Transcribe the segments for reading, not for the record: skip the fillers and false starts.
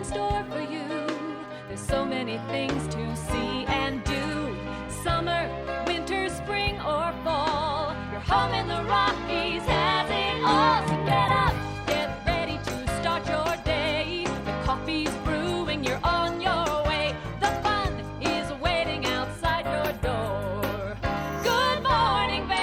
in store for you. There's so many things to see and do. Summer, winter, spring, or fall. Your home in the Rockies has it all. So get up, get ready to start your day. The coffee's brewing, you're on your way. The fun is waiting outside your door. Good morning, Vale.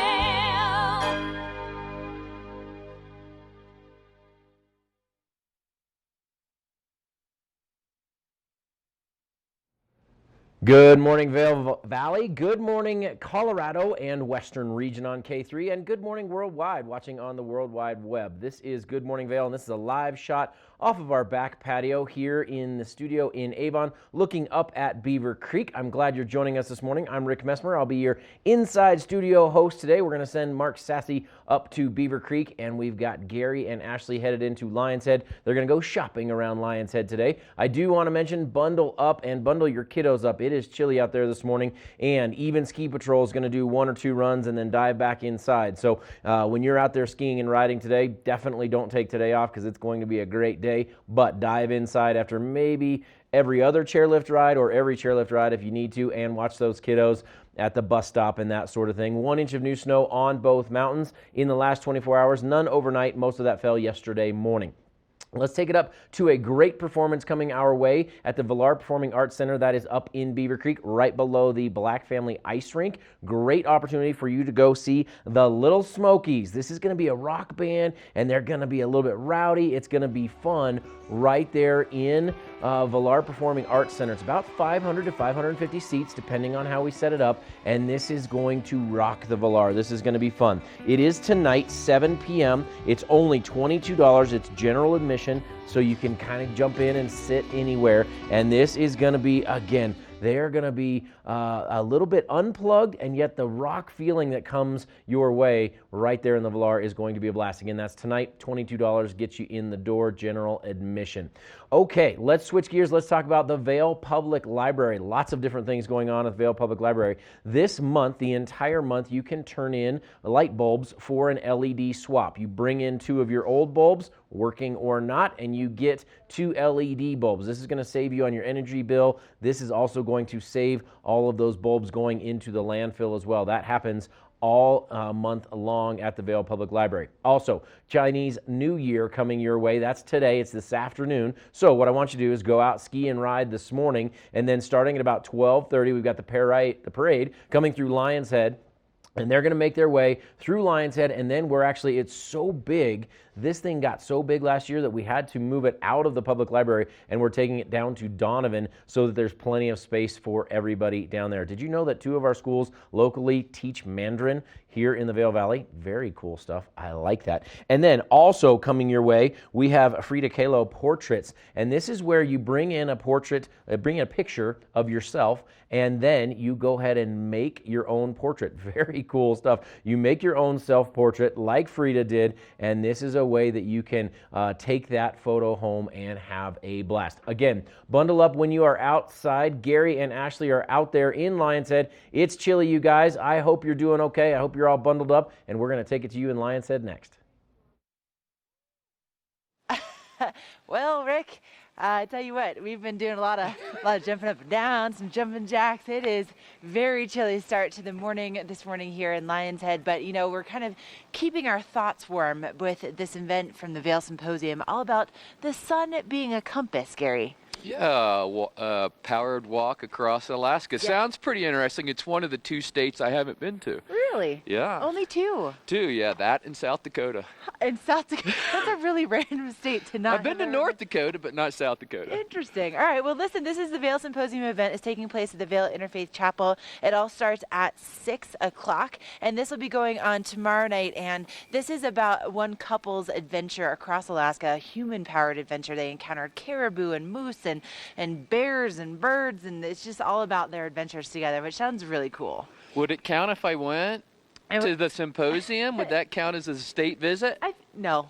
Good morning, Vail Valley. Good morning, Colorado and Western Region on K3. And good morning, worldwide, watching on the World Wide Web. This is Good Morning Vail, and this is a live shot off of our back patio here in the studio in Avon, looking up at Beaver Creek. I'm glad you're joining us this morning. I'm Rick Messmer. I'll be your inside studio host today. We're going to send Mark Sassy up to Beaver Creek, and we've got Gary and Ashley headed into Lions Head. They're going to go shopping around Lions Head today. I do want to mention bundle up and bundle your kiddos up. It is chilly out there this morning, and even Ski Patrol is going to do 1 or 2 runs and then dive back inside. So when you're out there skiing and riding today, definitely don't take today off because it's going to be a great day. But dive inside after maybe every other chairlift ride or every chairlift ride if you need to, and watch those kiddos at the bus stop and that sort of thing. 1 inch of new snow on both mountains in the last 24 hours. None overnight. Most of that fell yesterday morning. Let's take it up to a great performance coming our way at the Villar Performing Arts Center. That is up in Beaver Creek, right below the Black Family Ice Rink. Great opportunity for you to go see the Little Smokies. This is going to be a rock band, and they're going to be a little bit rowdy. It's going to be fun right there in Villar Performing Arts Center. It's about 500 to 550 seats, depending on how we set it up, and this is going to rock the Villar. This is going to be fun. It is tonight, 7 p.m. It's only $22. It's general admission, so you can kind of jump in and sit anywhere. And this is going to be, again, they're going to be a little bit unplugged, and yet the rock feeling that comes your way right there in the Villar is going to be a blast. Again, that's tonight, $22 gets you in the door, general admission. Okay, let's switch gears. Let's talk about the Vail Public Library. Lots of different things going on at the Vail Public Library. This month, the entire month, you can turn in light bulbs for an LED swap. You bring in 2 of your old bulbs, working or not, and you get 2 LED bulbs. This is going to save you on your energy bill. This is also going to save all of those bulbs going into the landfill as well. That happens all month long at the Vail Public Library. Also, Chinese New Year coming your way. That's today. It's this afternoon. So what I want you to do is go out, ski and ride this morning, and then starting at about 12:30, we've got the parade coming through Lions Head. And they're going to make their way through Lions Head, and then it's so big. This thing got so big last year that we had to move it out of the public library, and we're taking it down to Donovan so that there's plenty of space for everybody down there. Did you know that 2 of our schools locally teach Mandarin here in the Vail Valley? Very cool stuff. I like that. And then also coming your way, we have Frida Kahlo portraits, and this is where you bring in a portrait, bring in a picture of yourself, and then you go ahead and make your own portrait. Very cool stuff. You make your own self-portrait like Frida did, and this is a way that you can take that photo home and have a blast. Again, bundle up when you are outside. Gary and Ashley are out there in Lions Head. It's chilly, you guys. I hope you're doing okay. I hope you're all bundled up, and we're going to take it to you in Lions Head next. Well, Rick, I tell you what, we've been doing a lot of jumping up and down, some jumping jacks. It is very chilly start to the morning this morning here in Lions Head, but you know, we're kind of keeping our thoughts warm with this event from the Vail Symposium, all about the sun being a compass, Gary. Yeah, powered walk across Alaska. Yeah. Sounds pretty interesting. It's one of the 2 states I haven't been to. Really? Yeah. Only 2? 2, yeah, that and South Dakota. In South Dakota? That's a really random state to not I've been to North Dakota, but not South Dakota. Interesting. All right, well, listen, this is the Vail Symposium event. It's taking place at the Vail Interfaith Chapel. It all starts at 6 o'clock, and this will be going on tomorrow night, and this is about one couple's adventure across Alaska, a human-powered adventure. They encountered caribou and moose and bears and birds, and it's just all about their adventures together, which sounds really cool. Would it count if I went to the symposium? Would that count as a state visit? No,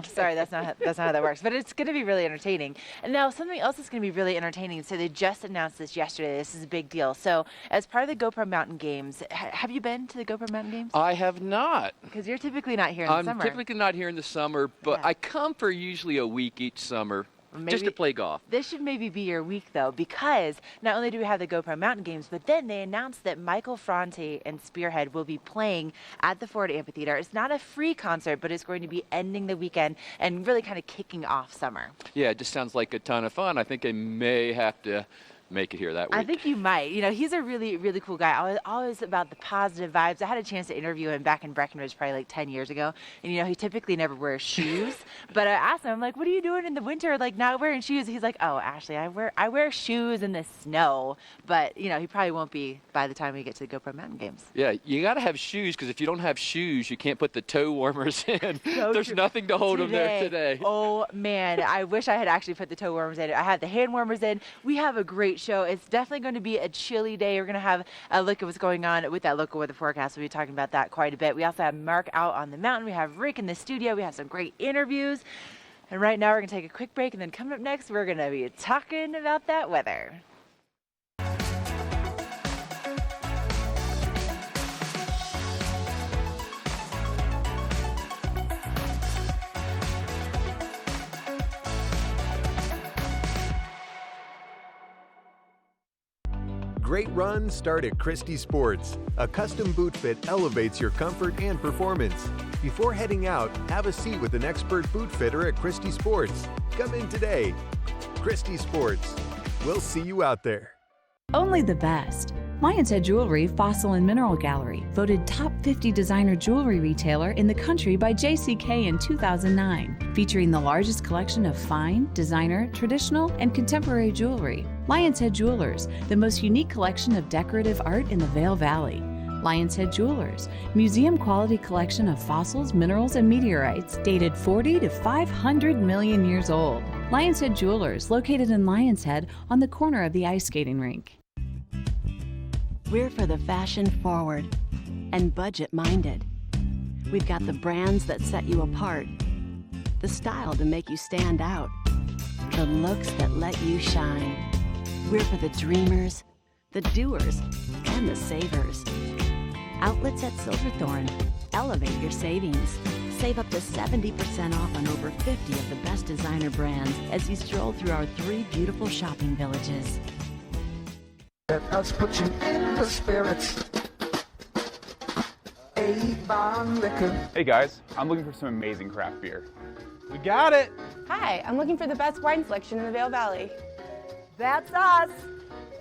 sorry, that's not how that works. But it's going to be really entertaining. And now something else that's going to be really entertaining. So they just announced this yesterday. This is a big deal. So as part of the GoPro Mountain Games, have you been to the GoPro Mountain Games? I have not. Because you're typically not here in the summer. I'm typically not here in the summer, but yeah. I come for usually a week each summer. Maybe just to play golf. this should maybe be your week, though, because not only do we have the GoPro Mountain Games, but then they announced that Michael Franti and Spearhead will be playing at the Ford Amphitheater. It's not a free concert, but it's going to be ending the weekend and really kind of kicking off summer. Yeah, it just sounds like a ton of fun. I think I may have to make it here that week. I think you might. You know, he's a really, really cool guy. Always about the positive vibes. I had a chance to interview him back in Breckenridge probably like 10 years ago. And, you know, he typically never wears shoes. But I asked him, I'm like, what are you doing in the winter, like not wearing shoes? He's like, oh, Ashley, I wear shoes in the snow. But, you know, he probably won't be by the time we get to the GoPro Mountain Games. Yeah, you got to have shoes, because if you don't have shoes, you can't put the toe warmers in. So There's true. nothing to hold them there today. Oh, man. I wish I had actually put the toe warmers in. I had the hand warmers in. We have a great show. It's definitely going to be a chilly day. We're going to have a look at what's going on with that local weather forecast. We'll be talking about that quite a bit. We also have Mark out on the mountain. We have Rick in the studio. We have some great interviews. And right now we're going to take a quick break. And then coming up next, we're going to be talking about that weather. Great runs start at Christie Sports. A custom boot fit elevates your comfort and performance. Before heading out, have a seat with an expert boot fitter at Christie Sports. Come in today. Christie Sports. We'll see you out there. Only the best. Lion's Head Jewelry Fossil and Mineral Gallery, voted top 50 designer jewelry retailer in the country by JCK in 2009, featuring the largest collection of fine, designer, traditional, and contemporary jewelry. Lion's Head Jewelers, the most unique collection of decorative art in the Vail Valley. Lion's Head Jewelers, museum quality collection of fossils, minerals, and meteorites dated 40 to 500 million years old. Lion's Head Jewelers, located in Lion's Head on the corner of the ice skating rink. We're for the fashion forward and budget minded. We've got the brands that set you apart, the style to make you stand out, the looks that let you shine. We're for the dreamers, the doers, and the savers. Outlets at Silverthorne. Elevate your savings. Save up to 70% off on over 50 of the best designer brands as you stroll through our 3 beautiful shopping villages. Let us put you in the spirits. Avon Liquor. Hey guys, I'm looking for some amazing craft beer. We got it! Hi, I'm looking for the best wine selection in the Vail Valley. That's us!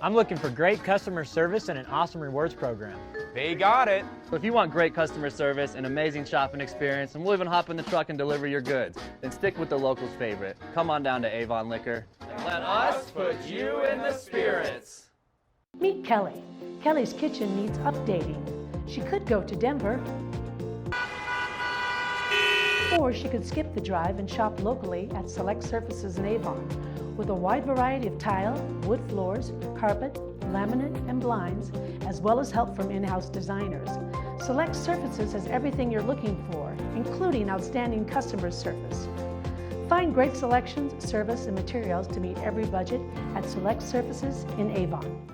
I'm looking for great customer service and an awesome rewards program. They got it! So if you want great customer service, an amazing shopping experience, and we'll even hop in the truck and deliver your goods, then stick with the locals' favorite. Come on down to Avon Liquor. And let us put you in the spirits. Meet Kelly. Kelly's kitchen needs updating. She could go to Denver, or she could skip the drive and shop locally at Select Surfaces in Avon. With a wide variety of tile, wood floors, carpet, laminate, and blinds, as well as help from in-house designers. Select Surfaces has everything you're looking for, including outstanding customer service. Find great selections, service, and materials to meet every budget at Select Surfaces in Avon.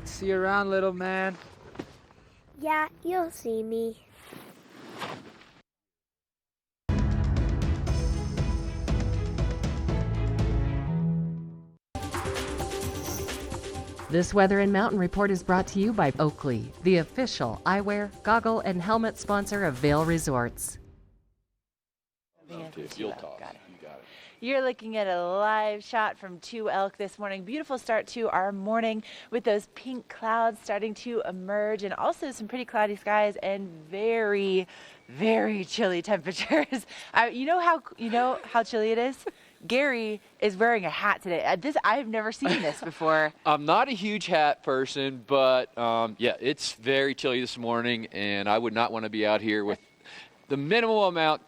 See you around, little man. Yeah, you'll see me. This Weather and Mountain Report is brought to you by Oakley, the official eyewear, goggle, and helmet sponsor of Vail Resorts. You'll talk. You got it. You're looking at a live shot from 2 Elk this morning. Beautiful start to our morning with those pink clouds starting to emerge, and also some pretty cloudy skies and very, very chilly temperatures. You know how chilly it is? Gary is wearing a hat today. I've never seen this before. I'm not a huge hat person, but yeah, it's very chilly this morning, and I would not want to be out here with the minimal amount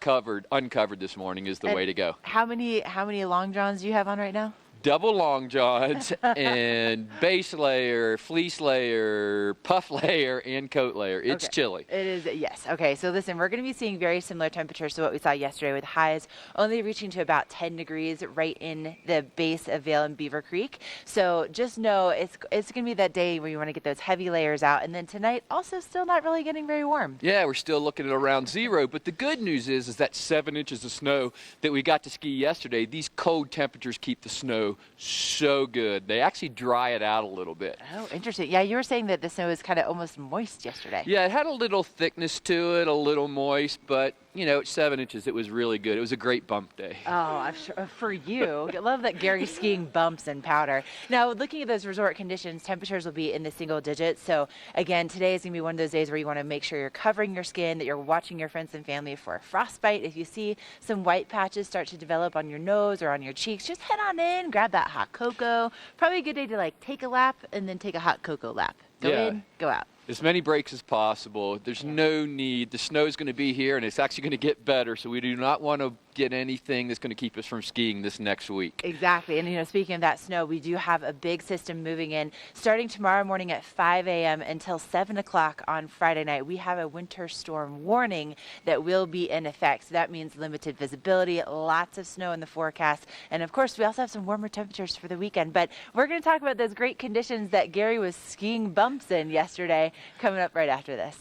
uncovered this morning is the way to go. How many long johns do you have on right now? double long johns and base layer, fleece layer, puff layer, and coat layer. It's chilly. It is, yes. Okay, so listen, we're going to be seeing very similar temperatures to what we saw yesterday, with highs only reaching to about 10 degrees right in the base of Vail and Beaver Creek. So just know it's going to be that day where you want to get those heavy layers out. And then tonight, also still not really getting very warm. Yeah, we're still looking at around 0. But the good news is that 7 inches of snow that we got to ski yesterday, these cold temperatures keep the snow so good. They actually dry it out a little bit. Oh, interesting. Yeah, you were saying that the snow was kind of almost moist yesterday. Yeah, it had a little thickness to it, a little moist, but you know, it's 7 inches. It was really good. It was a great bump day. Oh, I'm sure for you. I love that Gary's skiing bumps and powder. Now, looking at those resort conditions, temperatures will be in the single digits. So again, today is going to be one of those days where you want to make sure you're covering your skin, that you're watching your friends and family for frostbite. If you see some white patches start to develop on your nose or on your cheeks, just head on in, grab that hot cocoa. Probably a good day to like take a lap and then take a hot cocoa lap. Go in, go out. As many breaks as possible. There's no need. The snow is going to be here, and it's actually going to get better, so we do not want to get anything that's going to keep us from skiing this next week. Exactly. And, you know, speaking of that snow, we do have a big system moving in starting tomorrow morning at 5 a.m. until 7 o'clock on Friday night. We have a winter storm warning that will be in effect. So that means limited visibility, lots of snow in the forecast. And, of course, we also have some warmer temperatures for the weekend. But we're going to talk about those great conditions that Gary was skiing bumps in yesterday coming up right after this.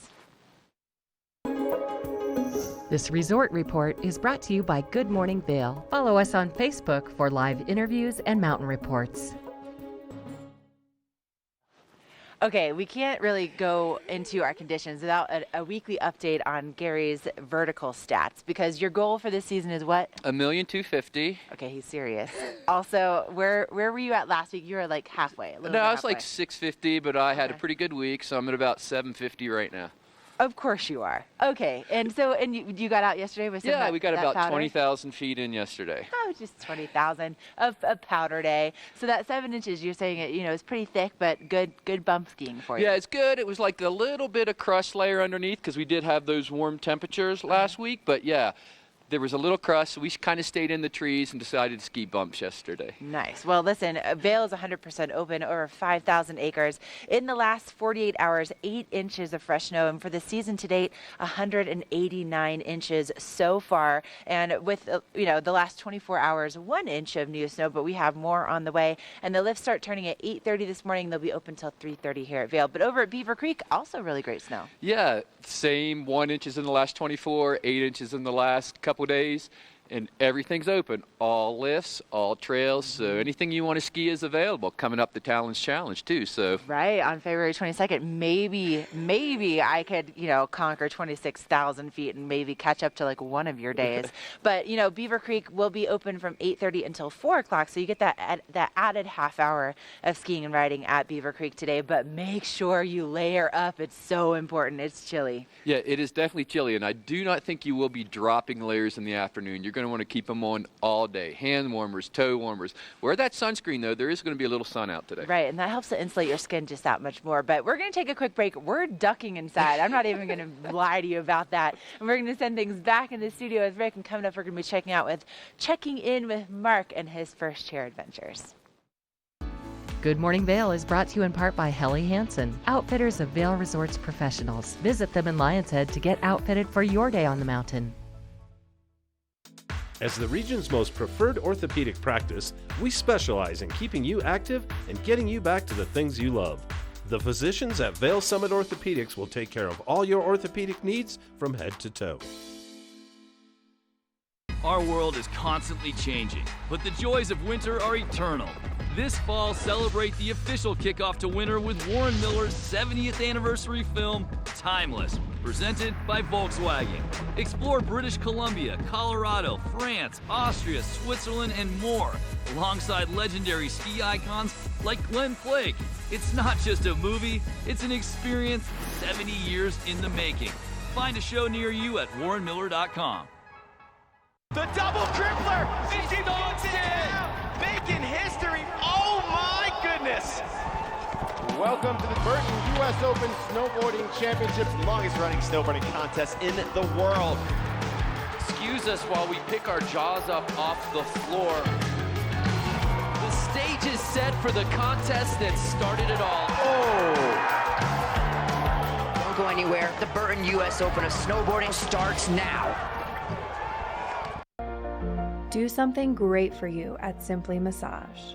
This resort report is brought to you by Good Morning Vail. Follow us on Facebook for live interviews and mountain reports. Okay, we can't really go into our conditions without a weekly update on Gary's vertical stats, because your goal for this season is what? 1,250,000. Okay, he's serious. Also, where were you at last week? You were like halfway. No, I was like 650, but I had a pretty good week, so I'm at about 750 right now. Of course you are. Okay, and so you got out yesterday with some Yeah, we got about powder? 20,000 feet in yesterday. Oh, just 20,000 of powder day. So that 7 inches, you're saying it, you know, is pretty thick, but good bump skiing for you. Yeah, it's good. It was like a little bit of crust layer underneath because we did have those warm temperatures last week, but yeah. There was a little crust, so we kind of stayed in the trees and decided to ski bumps yesterday. Nice. Well, listen, Vail is 100% open, over 5,000 acres. In the last 48 hours, 8 inches of fresh snow, and for the season to date, 189 inches so far. And with, you know, the last 24 hours, 1 inch of new snow, but we have more on the way. And the lifts start turning at 8:30 this morning. They'll be open till 3:30 here at Vail. But over at Beaver Creek, also really great snow. Yeah, same 1 inches in the last 24, 8 inches in the last couple days, and everything's open. All lifts, all trails, so anything you want to ski is available. Coming up the Talons Challenge too, so. Right, on February 22nd, maybe I could, you know, conquer 26,000 feet and maybe catch up to like one of your days. But, you know, Beaver Creek will be open from 8:30 until 4 o'clock, so you get that added half hour of skiing and riding at Beaver Creek today, but make sure you layer up. It's so important. It's chilly. Yeah, it is definitely chilly, and I do not think you will be dropping layers in the afternoon. You're going to want to keep them on all day. Hand warmers, toe warmers. Wear that sunscreen, though. There is going to be a little sun out today. Right, and that helps to insulate your skin just that much more. But we're going to take a quick break. We're ducking inside. I'm not even going to lie to you about that. And we're going to send things back in the studio with Rick, and coming up, we're going to be checking in with Mark and his first chair adventures. Good Morning Vail is brought to you in part by Helly Hansen, outfitters of Vail Resorts professionals. Visit them in Lions Head to get outfitted for your day on the mountain. As the region's most preferred orthopedic practice, we specialize in keeping you active and getting you back to the things you love. The physicians at Vail Summit Orthopedics will take care of all your orthopedic needs from head to toe. Our world is constantly changing, but the joys of winter are eternal. This fall, celebrate the official kickoff to winter with Warren Miller's 70th anniversary film, Timeless, presented by Volkswagen. Explore British Columbia, Colorado, France, Austria, Switzerland, and more, alongside legendary ski icons like Glenn Flake. It's not just a movie, it's an experience 70 years in the making. Find a show near you at warrenmiller.com. The double crippler! She knocks it down! Making history! Oh my goodness! Welcome to the Burton U.S. Open Snowboarding Championships, longest running snowboarding contest in the world. Excuse us while we pick our jaws up off the floor. The set for the contest that started it all. Don't go anywhere. The Burton U.S. Open of Snowboarding starts now. Do something great for you at Simply Massage.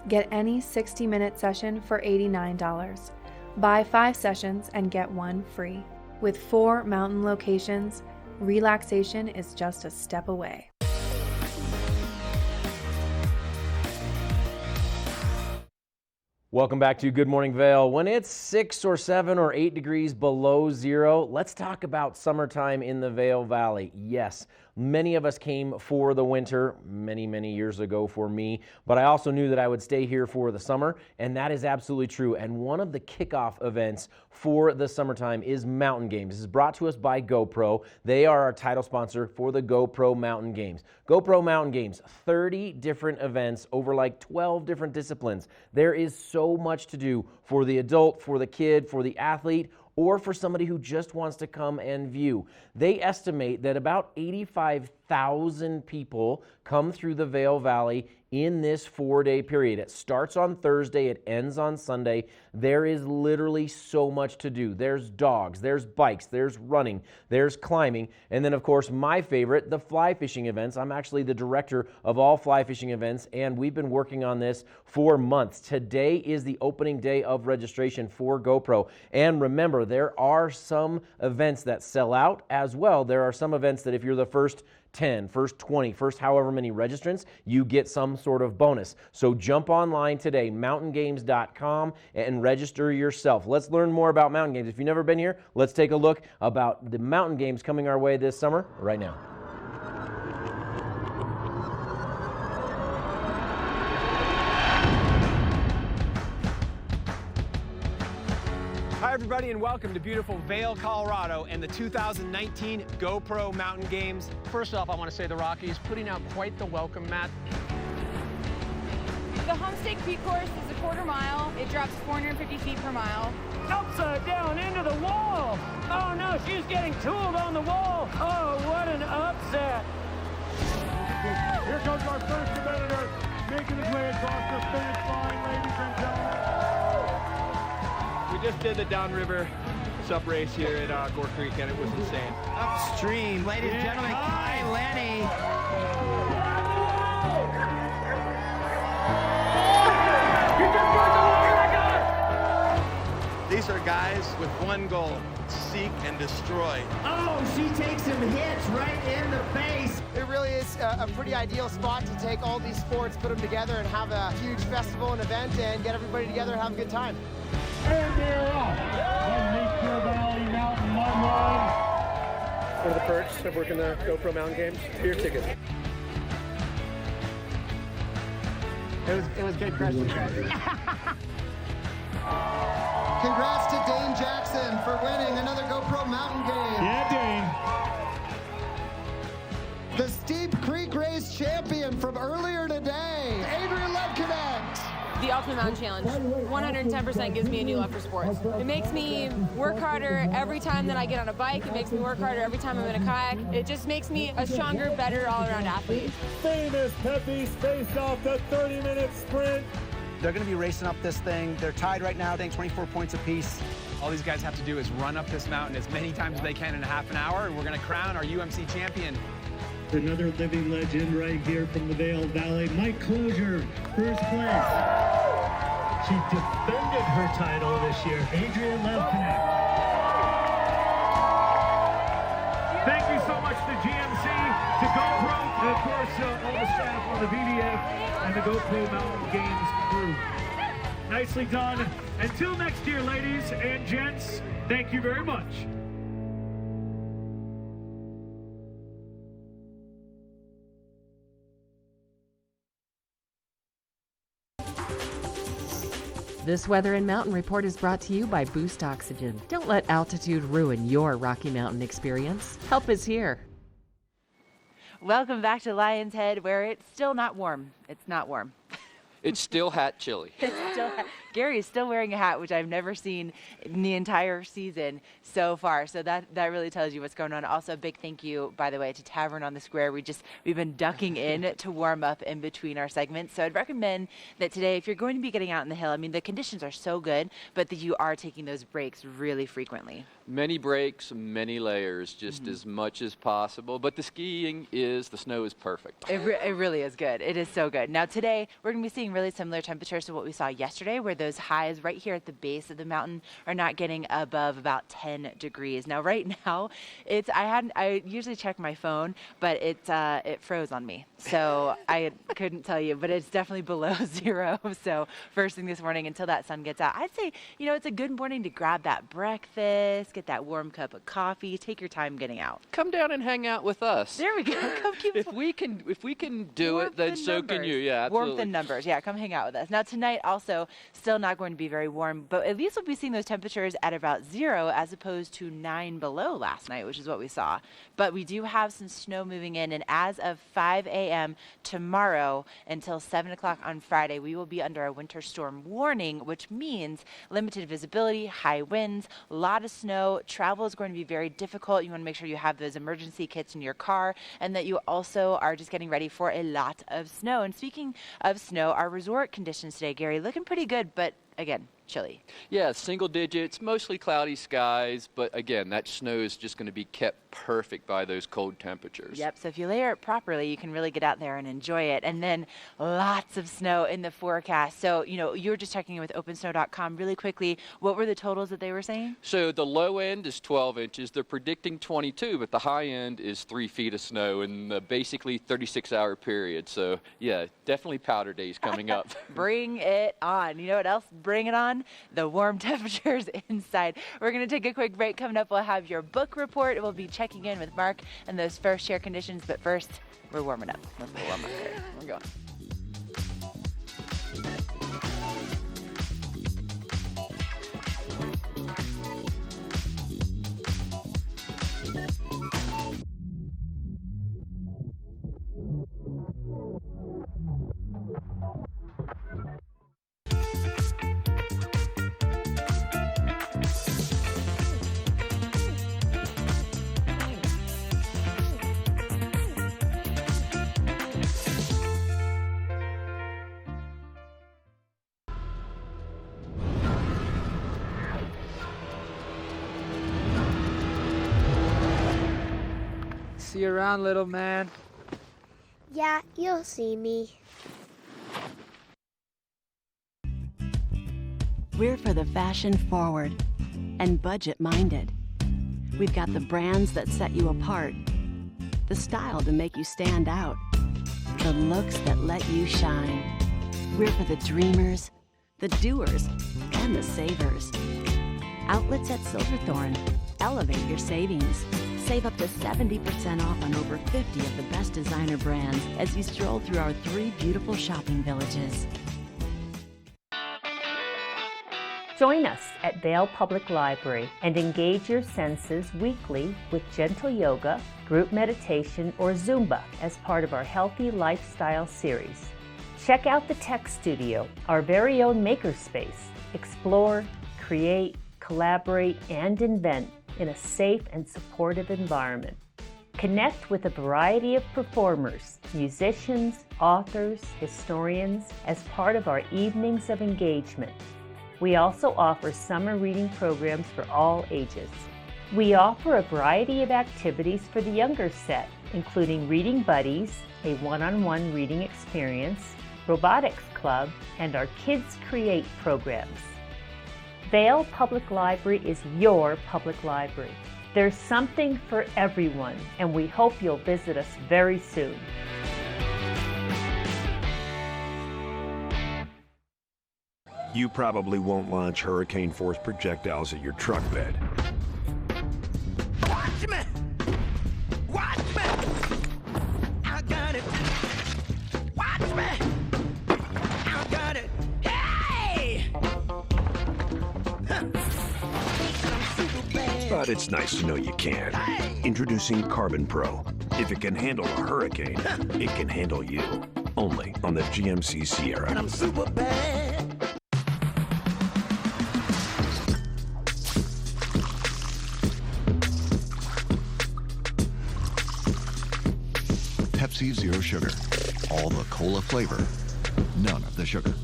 Get any 60-minute session for $89. Buy 5 sessions and get 1 free. With 4 mountain locations, relaxation is just a step away. Welcome back to Good Morning Vail. When it's 6 or 7 or 8 degrees below zero, let's talk about summertime in the Vail Valley. Yes, many of us came for the winter many, many years ago for me, but I also knew that I would stay here for the summer, and that is absolutely true. And one of the kickoff events for the summertime is Mountain Games. This is brought to us by GoPro. They are our title sponsor for the GoPro Mountain Games. GoPro Mountain Games, 30 different events over like 12 different disciplines. There is so much to do for the adult, for the kid, for the athlete, or for somebody who just wants to come and view. They estimate that about 85,000 people come through the Vail Valley in this 4-day period. It starts on Thursday, it ends on Sunday. There is literally so much to do. There's dogs, there's bikes, there's running, there's climbing, and then of course my favorite, the fly fishing events. I'm actually the director of all fly fishing events, and we've been working on this for months. Today is the opening day of registration for GoPro, and remember, there are some events that sell out as well. There are some events that if you're the first 10, first 20, first however many registrants, you get some sort of bonus. So jump online today, mountaingames.com, and register yourself. Let's learn more about Mountain Games. If you've never been here, let's take a look about the Mountain Games coming our way this summer right now. Hi everybody and welcome to beautiful Vail, Colorado and the 2019 GoPro Mountain Games. First off, I want to say the Rockies putting out quite the welcome mat. The Homestake Peak course is a 1/4 mile. It drops 450 feet per mile. Upside down into the wall. Oh no, she's getting tooled on the wall. Oh, what an upset. Here comes our first competitor, making his way across the finish line, ladies and gentlemen. We just did the downriver sup race here at Gore Creek and it was insane. Upstream, ladies and gentlemen, Kai Lenny. These are guys with one goal, seek and destroy. Oh, she takes some hits right in the face. It really is a pretty ideal spot to take all these sports, put them together and have a huge festival and event and get everybody together and have a good time. And they're off. From Nature Valley Mountain Mud Run. One of the perks of working the GoPro Mountain Games, beer tickets. It was good question, guys. Congrats to Dane Jackson for winning another GoPro Mountain Game. Yeah, Dane. The Steep Creek Race champion from earlier today, Adrian Levconnect. The Ultimate Mountain Challenge, 110% gives me a new love for sports. It makes me work harder every time that I get on a bike. It makes me work harder every time I'm in a kayak. It just makes me a stronger, better all-around athlete. famous Peppies face off the 30-minute sprint. They're going to be racing up this thing. They're tied right now, I think 24 points apiece. All these guys have to do is run up this mountain as many times as they can in a half an hour, and we're going to crown our UMC champion. Another living legend right here from the Vail Valley, Mike Closure, first place. She defended her title this year, Adrian Levconnect. Thank you so much to GMC, to GoPro, and of course all the staff on the VDF and the GoPro Mountain Games crew. Nicely done. Until next year, ladies and gents, thank you very much. This Weather and Mountain Report is brought to you by Boost Oxygen. Don't let altitude ruin your Rocky Mountain experience. Help is here. Welcome back to Lion's Head, where it's still not warm. It's not warm. It's still hat chilly. It's still Gary is still wearing a hat, which I've never seen in the entire season so far. So that really tells you what's going on. Also, a big thank you, by the way, to Tavern on the Square. We've been ducking in to warm up in between our segments. So I'd recommend that today, if you're going to be getting out in the hill, I mean, the conditions are so good, but that you are taking those breaks really frequently. Many breaks, many layers, just as much as possible. But the snow is perfect. It really is good. It is so good. Now today, we're going to be seeing really similar temperatures to what we saw yesterday, where those highs right here at the base of the mountain are not getting above about 10 degrees. Now right now, I usually check my phone, but it froze on me. So I couldn't tell you, but it's definitely below 0. So first thing this morning until that sun gets out, I'd say, it's a good morning to grab that breakfast, get that warm cup of coffee, take your time getting out. Come down and hang out with us. There we go. Come keep if we can do it, then so can you. Yeah, absolutely. Warmth in numbers. Yeah, come hang out with us. Now tonight also still not going to be very warm, but at least we'll be seeing those temperatures at about 0 as opposed to 9 below last night, which is what we saw. But we do have some snow moving in, and as of 5 a.m. tomorrow until 7 o'clock on Friday, we will be under a winter storm warning, which means limited visibility, high winds, a lot of snow. Travel is going to be very difficult. You want to make sure you have those emergency kits in your car and that you also are just getting ready for a lot of snow. And speaking of snow, our resort conditions today, Gary, looking pretty good, but again, chilly. Yeah, single digits, mostly cloudy skies, but again, that snow is just going to be kept perfect by those cold temperatures. Yep, so if you layer it properly, you can really get out there and enjoy it. And then lots of snow in the forecast. So, you were just checking in with OpenSnow.com really quickly. What were the totals that they were saying? So the low end is 12 inches. They're predicting 22, but the high end is 3 feet of snow in basically 36-hour period. So, yeah, definitely powder days coming up. Bring it on. You know what else? Bring it on. The warm temperatures inside. We're going to take a quick break. Coming up, we'll have your book report. We'll be checking in with Mark and those first share conditions. But first, we're warming up. Let's go warm up here. We're going. See you around, little man. Yeah, you'll see me. We're for the fashion forward and budget minded. We've got the brands that set you apart, the style to make you stand out, the looks that let you shine. We're for the dreamers, the doers, and the savers. Outlets at Silverthorne. Elevate your savings. Save up to 70% off on over 50 of the best designer brands as you stroll through our 3 beautiful shopping villages. Join us at Vail Public Library and engage your senses weekly with gentle yoga, group meditation, or Zumba as part of our Healthy Lifestyle series. Check out the Tech Studio, our very own makerspace. Explore, create, collaborate, and invent in a safe and supportive environment. Connect with a variety of performers, musicians, authors, historians as part of our evenings of engagement. We also offer summer reading programs for all ages. We offer a variety of activities for the younger set, including Reading Buddies, a one-on-one reading experience, Robotics Club, and our Kids Create programs. Vail Public Library is your public library. There's something for everyone, and we hope you'll visit us very soon. You probably won't launch hurricane-force projectiles at your truck bed. Watch me! Watch me! I got it! Watch me! I got it! Hey! But it's nice to know you can. Introducing Carbon Pro. If it can handle a hurricane, it can handle you. Only on the GMC Sierra. And I'm super bad. Pepsi Zero Sugar. All the cola flavor, none of the sugar.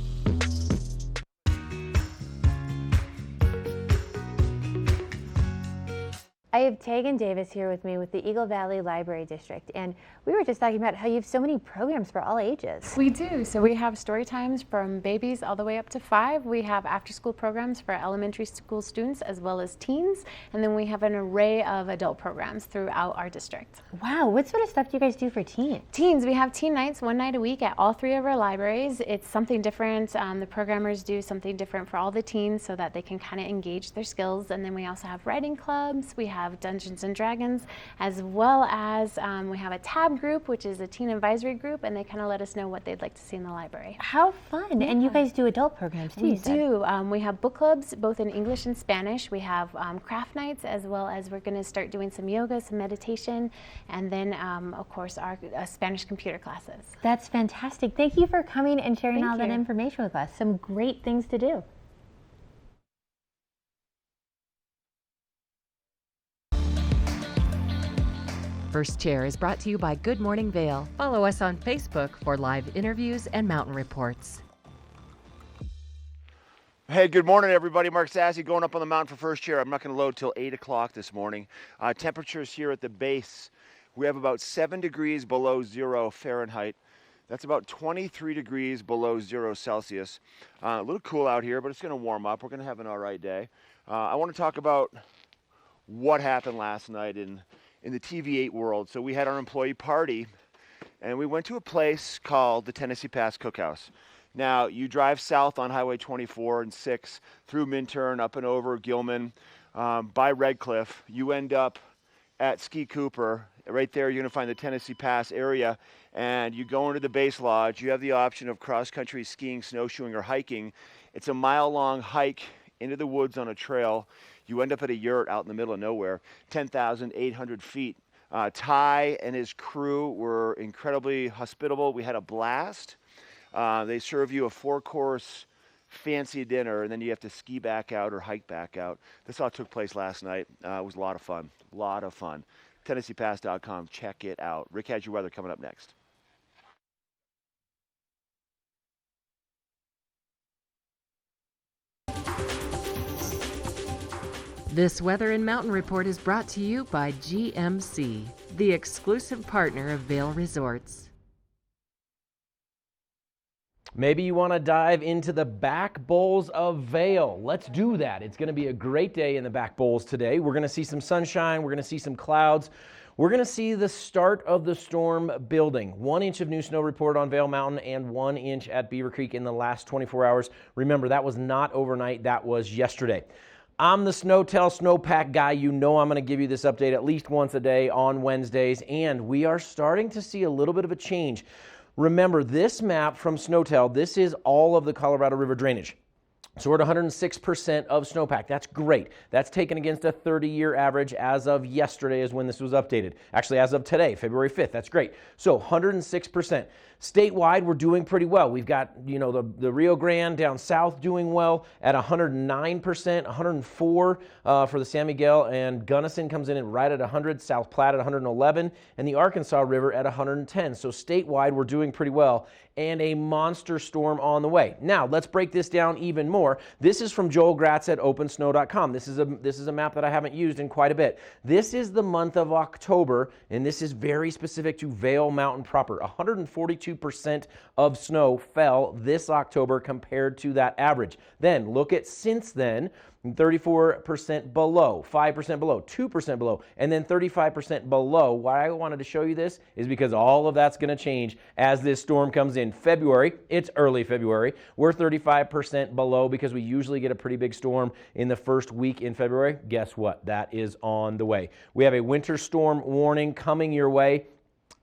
I have Tegan Davis here with me with the Eagle Valley Library District, and we were just talking about how you have so many programs for all ages. We do. So we have story times from babies all the way up to 5. We have after-school programs for elementary school students as well as teens, and then we have an array of adult programs throughout our district. Wow, what sort of stuff do you guys do for teens? Teens, we have teen nights 1 night a week at all 3 of our libraries. It's something different. The programmers do something different for all the teens so that they can kind of engage their skills, and then we also have writing clubs. We have Dungeons and Dragons, as well as we have a tab group, which is a teen advisory group, and they kind of let us know what they'd like to see in the library. How fun. Yeah. And you guys do adult programs too. We do. We have book clubs both in English and Spanish. We have craft nights, as well as we're going to start doing some yoga, some meditation, and then of course our Spanish computer classes. That's fantastic. Thank you for coming and sharing Thank all that you. information with us. Some great things to do. First Chair is brought to you by Good Morning Vale. Follow us on Facebook for live interviews and mountain reports. Hey, good morning, everybody. Mark Sassy going up on the mountain for First Chair. I'm not going to load till 8 o'clock this morning. Temperatures here at the base, we have about 7 degrees below 0 Fahrenheit. That's about 23 degrees below 0 Celsius. A little cool out here, but it's going to warm up. We're going to have an all right day. I want to talk about what happened last night in the TV8 world. So we had our employee party, and we went to a place called the Tennessee Pass Cookhouse. Now, you drive south on Highway 24 and 6 through Minturn, up and over Gilman, by Red Cliff. You end up at Ski Cooper. Right there, you're going to find the Tennessee Pass area, and you go into the base lodge. You have the option of cross-country skiing, snowshoeing, or hiking. It's a mile-long hike into the woods on a trail. You end up at a yurt out in the middle of nowhere, 10,800 feet. Ty and his crew were incredibly hospitable. We had a blast. They serve you a 4-course fancy dinner, and then you have to ski back out or hike back out. This all took place last night. It was a lot of fun. A lot of fun. TennesseePass.com. Check it out. Rick has your weather coming up next. This Weather and Mountain Report is brought to you by GMC, the exclusive partner of Vail Resorts. Maybe you want to dive into the back bowls of Vail. Let's do that. It's going to be a great day in the back bowls today. We're going to see some sunshine. We're going to see some clouds. We're going to see the start of the storm building. 1 inch of new snow reported on Vail Mountain and 1 inch at Beaver Creek in the last 24 hours. Remember, that was not overnight. That was yesterday. I'm the SnowTel snowpack guy. You know I'm going to give you this update at least once a day on Wednesdays, and we are starting to see a little bit of a change. Remember, this map from SnowTel, this is all of the Colorado River drainage. So we're at 106% of snowpack. That's great. That's taken against a 30-year average as of yesterday is when this was updated. Actually, as of today, February 5th. That's great. So 106%. Statewide, we're doing pretty well. We've got, the Rio Grande down south doing well at 109%, 104 for the San Miguel, and Gunnison comes in right at 100, South Platte at 111, and the Arkansas River at 110. So statewide, we're doing pretty well, and a monster storm on the way. Now, let's break this down even more. This is from Joel Gratz at OpenSnow.com. This is a map that I haven't used in quite a bit. This is the month of October, and this is very specific to Vail Mountain proper. 142% of snow fell this October compared to that average. Then look at since then, 34% below, 5% below, 2% below, and then 35% below. Why I wanted to show you this is because all of that's going to change as this storm comes in. February, it's early February. We're 35% below because we usually get a pretty big storm in the first week in February. Guess what? That is on the way. We have a winter storm warning coming your way.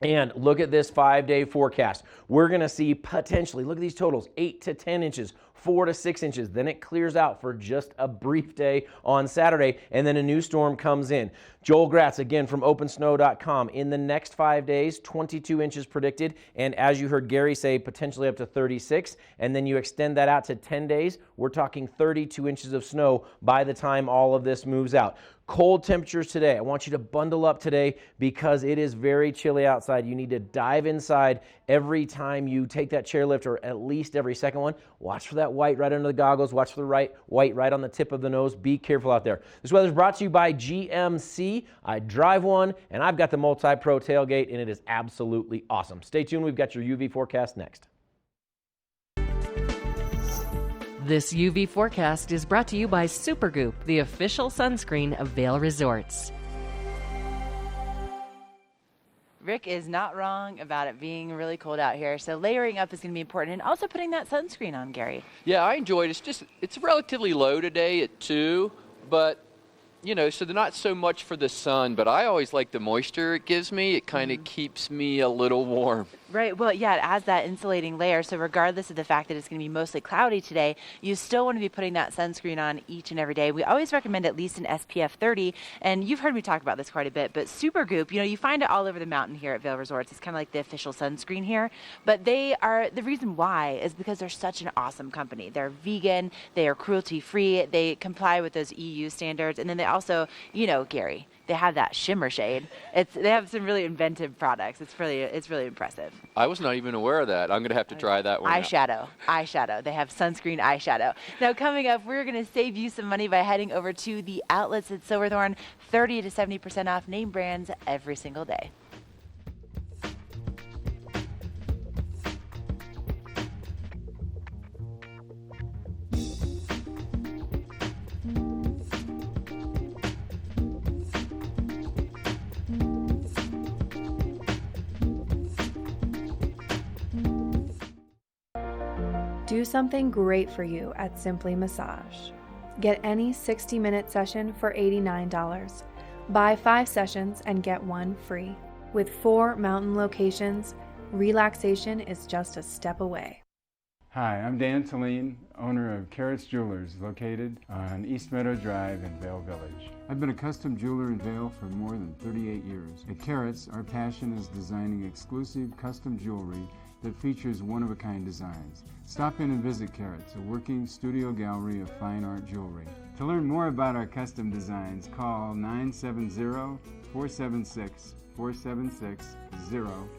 And look at this 5-day forecast. We're going to see potentially, look at these totals, 8 to 10 inches, 4 to 6 inches. Then it clears out for just a brief day on Saturday, and then a new storm comes in. Joel Gratz, again, from OpenSnow.com. In the next 5 days, 22 inches predicted, and as you heard Gary say, potentially up to 36. And then you extend that out to 10 days, we're talking 32 inches of snow by the time all of this moves out. Cold temperatures today. I want you to bundle up today because it is very chilly outside. You need to dive inside every time you take that chairlift, or at least every second one. Watch for that white right under the goggles. Watch for the white right on the tip of the nose. Be careful out there. This weather is brought to you by GMC. I drive one, and I've got the Multi-Pro tailgate, and it is absolutely awesome. Stay tuned. We've got your UV forecast next. This UV forecast is brought to you by Supergoop, the official sunscreen of Vail Resorts. Rick is not wrong about it being really cold out here, so layering up is going to be important, and also putting that sunscreen on, Gary. Yeah, I enjoyed it. It's relatively low today at 2, but you know, so they're not so much for the sun, but I always like the moisture it gives me. It kind of keeps me a little warm. Right. Well, yeah, it adds that insulating layer. So regardless of the fact that it's going to be mostly cloudy today, you still want to be putting that sunscreen on each and every day. We always recommend at least an SPF 30. And you've heard me talk about this quite a bit, but Supergoop, you know, you find it all over the mountain here at Vail Resorts. It's kind of like the official sunscreen here. But they are, the reason why is because they're such an awesome company. They're vegan, they are cruelty-free, they comply with those EU standards. And then they also, you know, Gary, they have that shimmer shade. They have some really inventive products. It's really impressive. I was not even aware of that. I'm going to have to try that one out. Eyeshadow. They have sunscreen eyeshadow. Now coming up, we're going to save you some money by heading over to the outlets at Silverthorne. 30 to 70% off name brands every single day. Do something great for you at Simply Massage. Get any 60-minute session for $89. Buy 5 sessions and get 1 free. With 4 mountain locations, relaxation is just a step away. Hi, I'm Dan Talene, owner of Carrots Jewelers, located on East Meadow Drive in Vail Village. I've been a custom jeweler in Vail for more than 38 years. At Carrots, our passion is designing exclusive custom jewelry that features one-of-a-kind designs. Stop in and visit Carrots, a working studio gallery of fine art jewelry. To learn more about our custom designs, call 970-476-4760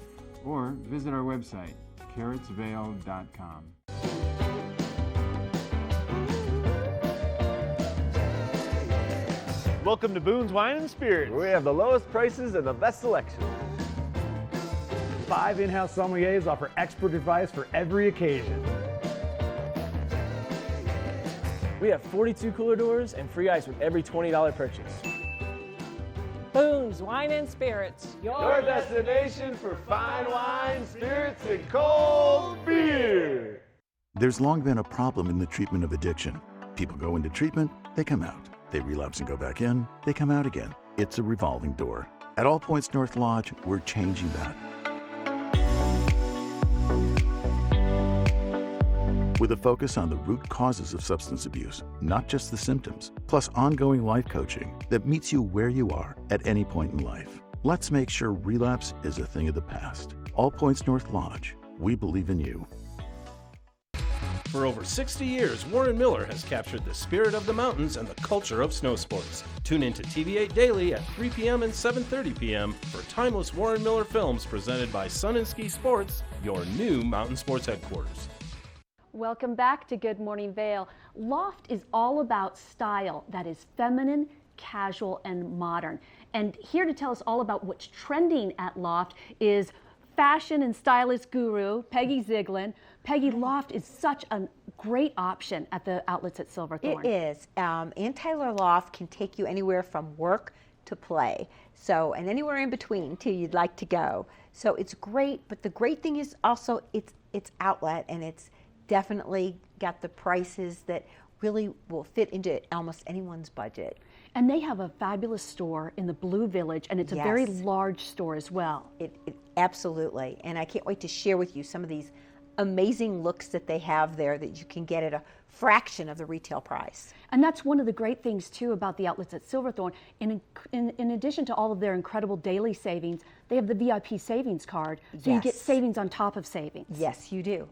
or visit our website, carrotsvail.com. Welcome to Boone's Wine and Spirits, where we have the lowest prices and the best selection. 5 in-house sommeliers offer expert advice for every occasion. We have 42 cooler doors and free ice with every $20 purchase. Boone's Wine and Spirits, your destination for fine wine, spirits, and cold beer. There's long been a problem in the treatment of addiction. People go into treatment, they come out. They relapse and go back in, they come out again. It's a revolving door. At All Points North Lodge, we're changing that. With a focus on the root causes of substance abuse, not just the symptoms, plus ongoing life coaching that meets you where you are at any point in life. Let's make sure relapse is a thing of the past. All Points North Lodge, we believe in you. For over 60 years, Warren Miller has captured the spirit of the mountains and the culture of snow sports. Tune into TV8 Daily at 3 p.m. and 7:30 p.m. for timeless Warren Miller films presented by Sun and Ski Sports, your new mountain sports headquarters. Welcome back to Good Morning Vail. Loft is all about style that is feminine, casual, and modern. And here to tell us all about what's trending at Loft is fashion and stylist guru, Peggy Zieglin. Peggy, Loft is such a great option at the outlets at Silverthorne. It is. Anti-Tailor Loft can take you anywhere from work to play. So, and anywhere in between too you'd like to go. So it's great, but the great thing is also it's outlet, and it's definitely got the prices that really will fit into almost anyone's budget. And they have a fabulous store in the Blue Village, and it's a very large store as well. It absolutely, and I can't wait to share with you some of these amazing looks that they have there that you can get at a fraction of the retail price. And that's one of the great things too about the outlets at Silverthorne. In addition to all of their incredible daily savings, they have the VIP savings card, so you get savings on top of savings. Yes, you do.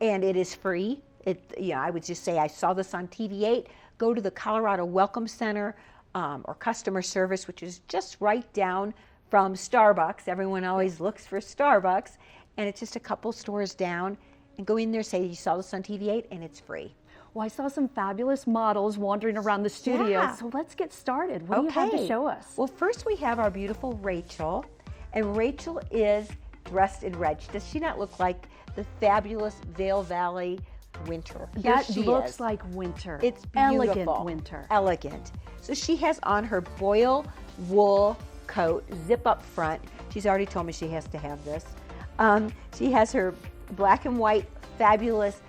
And it is free. I would just say I saw this on TV8. Go to the Colorado Welcome Center or customer service, which is just right down from Starbucks. Everyone always looks for Starbucks, and it's just a couple stores down. And go in there, say you saw this on TV8, and it's free. Well, I saw some fabulous models wandering around the studio, Yeah. so let's get started. What do you have to show us? Well, first we have our beautiful Rachel, and Rachel is dressed in red. Does she not look like the fabulous Vail Valley winter? Here That she looks is. like winter. It's elegant beautiful. winter. Elegant. So she has on her boil wool coat, zip up front. She's already told me she has to have this. She has her black and white fabulous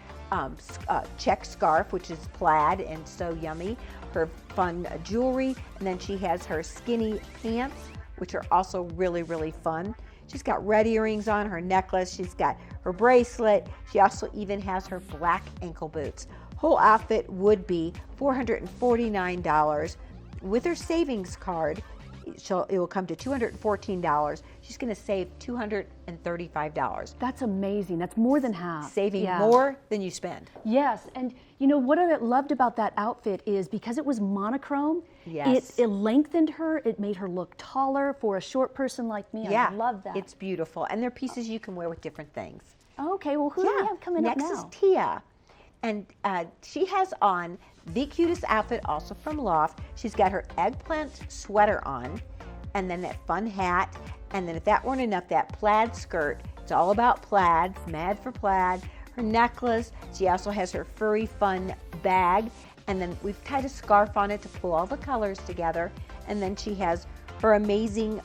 check scarf, which is plaid and so yummy. Her fun jewelry, and then she has her skinny pants, which are also really, really fun. She's got red earrings on, her necklace, she's got her bracelet. She also even has her black ankle boots. Whole outfit would be $449. With her savings card, it will come to $214. She's going to save $235. That's amazing. That's more than half. Saving more than you spend. Yes, and you know what I loved about that outfit is because it was monochrome, Yes. it lengthened her, it made her look taller for a short person like me. Yeah, I love that. It's beautiful, and they're pieces you can wear with different things. Okay, well, who do we have coming up Next now? is Tia, and she has on the cutest outfit, also from Loft. She's got her eggplant sweater on, and then that fun hat, and then if that weren't enough, that plaid skirt. It's all about plaid, mad for plaid. Her necklace, she also has her furry fun bag, and then we've tied a scarf on it to pull all the colors together, and then she has her amazing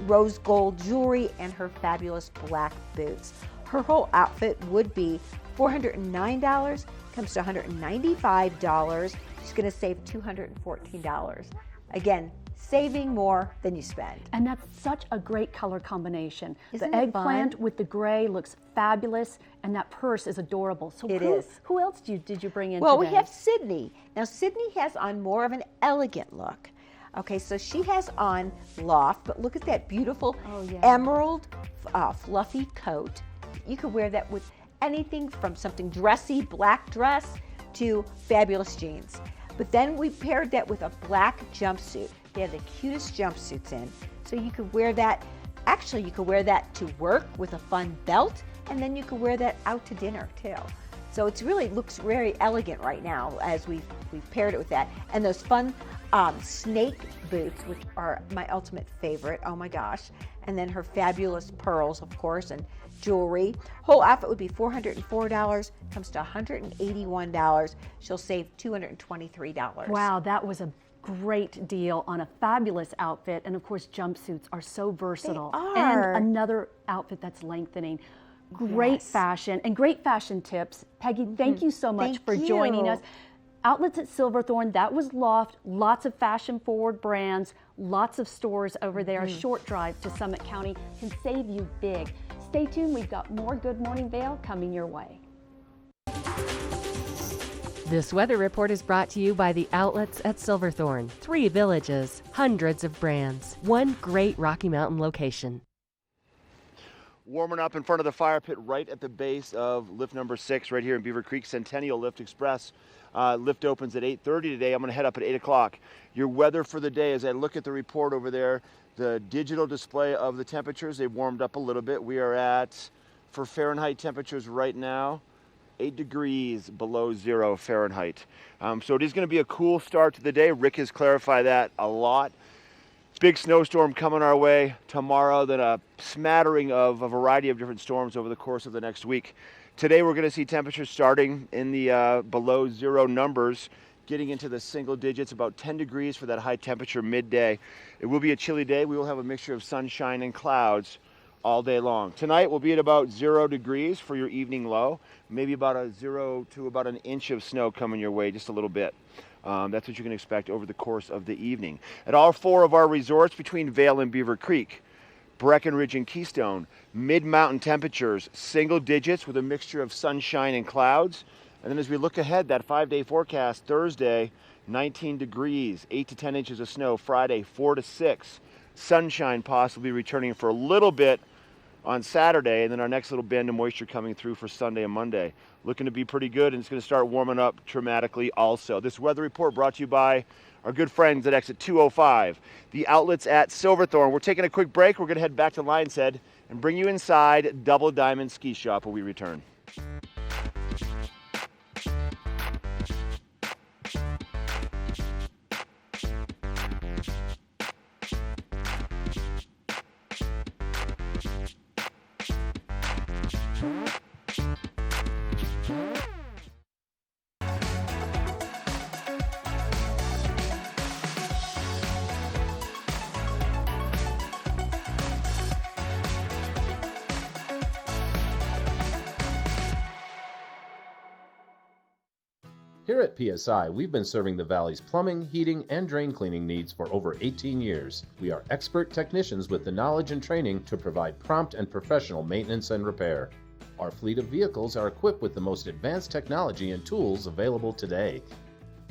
rose gold jewelry and her fabulous black boots. Her whole outfit would be $409, comes to $195. She's going to save $214. Again, saving more than you spend. And that's such a great color combination. Isn't the it eggplant fun? with the gray looks fabulous, and that purse is adorable. So It is. Who else did you bring in Well, today? we have Sydney. Now, Sydney has on more of an elegant look. Okay, so she has on Loft, but look at that beautiful emerald fluffy coat. You could wear that with anything from something dressy, black dress, to fabulous jeans. But then we paired that with a black jumpsuit. They have the cutest jumpsuits in. So you could wear that, actually you could wear that to work with a fun belt, and then you could wear that out to dinner too. So it really looks very elegant right now as we've paired it with that. And those fun snake boots, which are my ultimate favorite, oh my gosh. And then her fabulous pearls, of course, and jewelry. Whole outfit would be $404, comes to $181. She'll save $223. Wow, that was a great deal on a fabulous outfit, and of course jumpsuits are so versatile. They are. And another outfit that's lengthening. Great fashion and great fashion tips. Peggy, thank you so much for joining us. Outlets at Silverthorne, that was Loft, lots of fashion forward brands, lots of stores over there. A short drive to Summit County can save you big. Stay tuned, we've got more Good Morning Vail coming your way. This weather report is brought to you by the Outlets at Silverthorne. 3 villages, hundreds of brands, one great Rocky Mountain location. Warming up in front of the fire pit right at the base of lift number 6 right here in Beaver Creek, Centennial Lift Express. Lift opens at 8:30 today. I'm going to head up at 8 o'clock. Your weather for the day, as I look at the report over there, the digital display of the temperatures, they warmed up a little bit. We are at, for Fahrenheit temperatures right now, 8 degrees below 0 Fahrenheit. So it is going to be a cool start to the day. Rick has clarified that a lot. Big snowstorm coming our way tomorrow, then a smattering of a variety of different storms over the course of the next week. Today we're going to see temperatures starting in the below 0 numbers, getting into the single digits, about 10 degrees for that high temperature midday. It will be a chilly day. We will have a mixture of sunshine and clouds all day long. Tonight we'll be at about 0 degrees for your evening low, maybe about a 0 to about an inch of snow coming your way, just a little bit. That's what you can expect over the course of the evening. At all 4 of our resorts between Vail and Beaver Creek, Breckenridge and Keystone, mid-mountain temperatures, single digits with a mixture of sunshine and clouds. And then as we look ahead, that 5-day forecast, Thursday, 19 degrees, 8 to 10 inches of snow. Friday, 4 to 6. Sunshine possibly returning for a little bit on Saturday, and then our next little band of moisture coming through for Sunday and Monday. Looking to be pretty good, and it's going to start warming up dramatically also. This weather report brought to you by our good friends at exit 205, the outlets at Silverthorne. We're taking a quick break. We're going to head back to Lion's Head and bring you inside Double Diamond Ski Shop when we return. Here at PSI, we've been serving the Valley's plumbing, heating, and drain cleaning needs for over 18 years. We are expert technicians with the knowledge and training to provide prompt and professional maintenance and repair. Our fleet of vehicles are equipped with the most advanced technology and tools available today.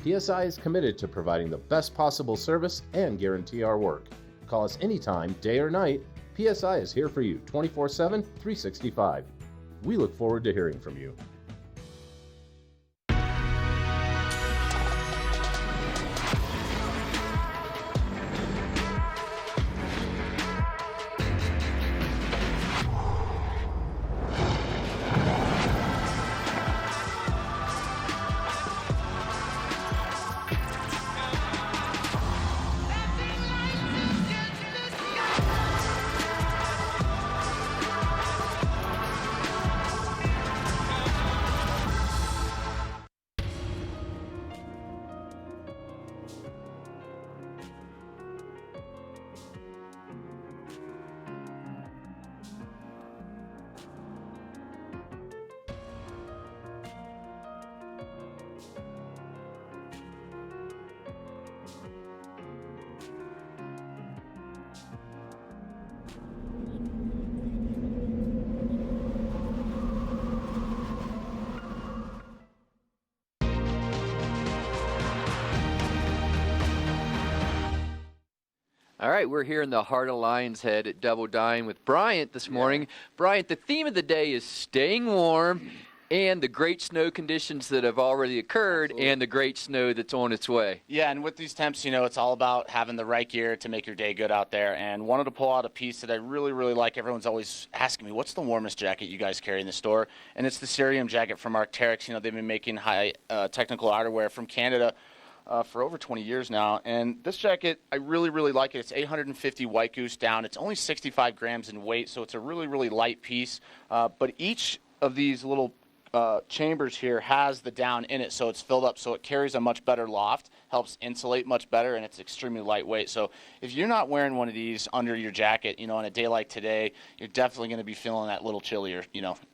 PSI is committed to providing the best possible service and guarantee our work. Call us anytime, day or night. PSI is here for you 24/7, 365. We look forward to hearing from you. All right, we're here in the heart of Lion's Head at Double Dime with Bryant this morning. Bryant, the theme of the day is staying warm and the great snow conditions that have already occurred and the great snow that's on its way. Yeah, and with these temps, it's all about having the right gear to make your day good out there. And wanted to pull out a piece that I really, really like. Everyone's always asking me, what's the warmest jacket you guys carry in the store? And it's the Cerium jacket from Arc'teryx. They've been making high technical outerwear from Canada for over 20 years now. And this jacket, I really, really like it. It's 850 White Goose down. It's only 65 grams in weight, so it's a really, really light piece. But each of these little chambers here has the down in it, so it's filled up, so it carries a much better loft, helps insulate much better, and it's extremely lightweight. So if you're not wearing one of these under your jacket, on a day like today, you're definitely going to be feeling that little chillier.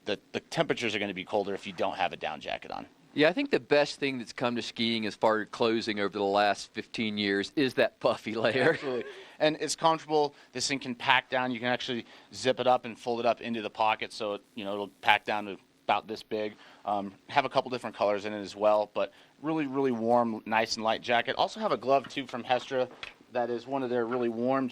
The temperatures are going to be colder if you don't have a down jacket on. Yeah, I think the best thing that's come to skiing as far as clothing over the last 15 years is that puffy layer. Absolutely. And it's comfortable. This thing can pack down. You can actually zip it up and fold it up into the pocket, so it'll pack down to about this big. Have a couple different colors in it as well, but really, really warm, nice and light jacket. Also have a glove, too, from Hestra. That is one of their really warm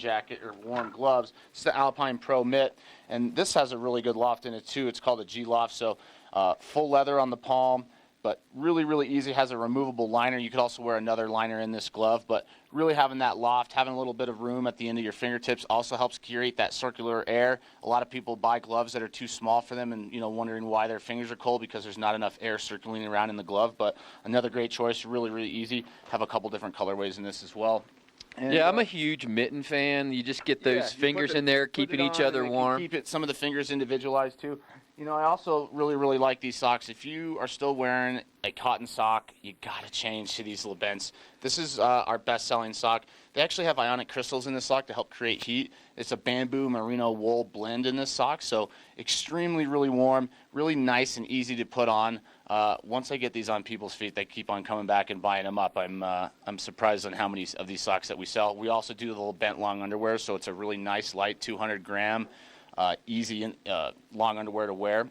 warm gloves. It's the Alpine Pro Mitt, and this has a really good loft in it, too. It's called a G-Loft, so full leather on the palm, but really, really easy. Has a removable liner. You could also wear another liner in this glove, but really having that loft, having a little bit of room at the end of your fingertips also helps curate that circular air. A lot of people buy gloves that are too small for them and, wondering why their fingers are cold because there's not enough air circulating around in the glove, but another great choice, really, really easy. Have a couple different colorways in this as well. And, yeah, I'm a huge mitten fan. You just get those fingers in there, keeping each other warm. Keep some of the fingers individualized, too. I also really, really like these socks. If you are still wearing a cotton sock, you got to change to these Lebens. This is our best-selling sock. They actually have ionic crystals in this sock to help create heat. It's a bamboo merino wool blend in this sock, so extremely, really warm, really nice and easy to put on. Once I get these on people's feet, they keep on coming back and buying them up. I'm surprised on how many of these socks that we sell. We also do the little bent long underwear, so it's a really nice, light 200-gram, easy long underwear to wear.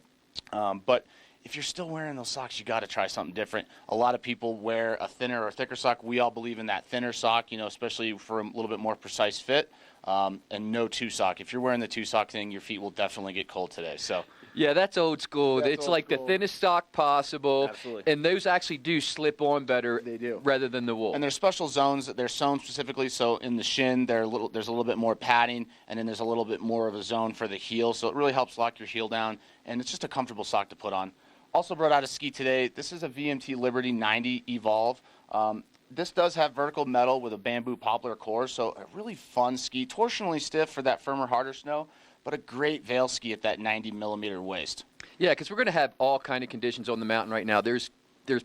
But if you're still wearing those socks, you got to try something different. A lot of people wear a thinner or thicker sock. We all believe in that thinner sock, especially for a little bit more precise fit. and no two-sock. If you're wearing the two-sock thing, your feet will definitely get cold today. So. Yeah, that's old school. That's it's old like school. the thinnest sock possible. Absolutely. And those actually do slip on better rather than the wool. And there's special zones that they're sewn specifically. So in the shin, there's a little bit more padding, and then there's a little bit more of a zone for the heel. So it really helps lock your heel down, and it's just a comfortable sock to put on. Also brought out a ski today. This is a VMT Liberty 90 Evolve. This does have vertical metal with a bamboo poplar core, so a really fun ski. Torsionally stiff for that firmer, harder snow, but a great Vail ski at that 90-millimeter waist. Yeah, because we're going to have all kind of conditions on the mountain right now. There's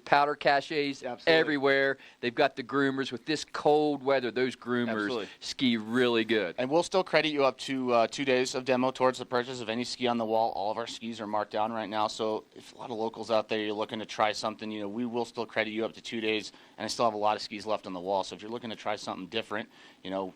powder caches everywhere. They've got the groomers. With this cold weather, those groomers ski really good. And we'll still credit you up to 2 days of demo towards the purchase of any ski on the wall. All of our skis are marked down right now. So if a lot of locals out there, you're looking to try something, we will still credit you up to 2 days. And I still have a lot of skis left on the wall. So if you're looking to try something different,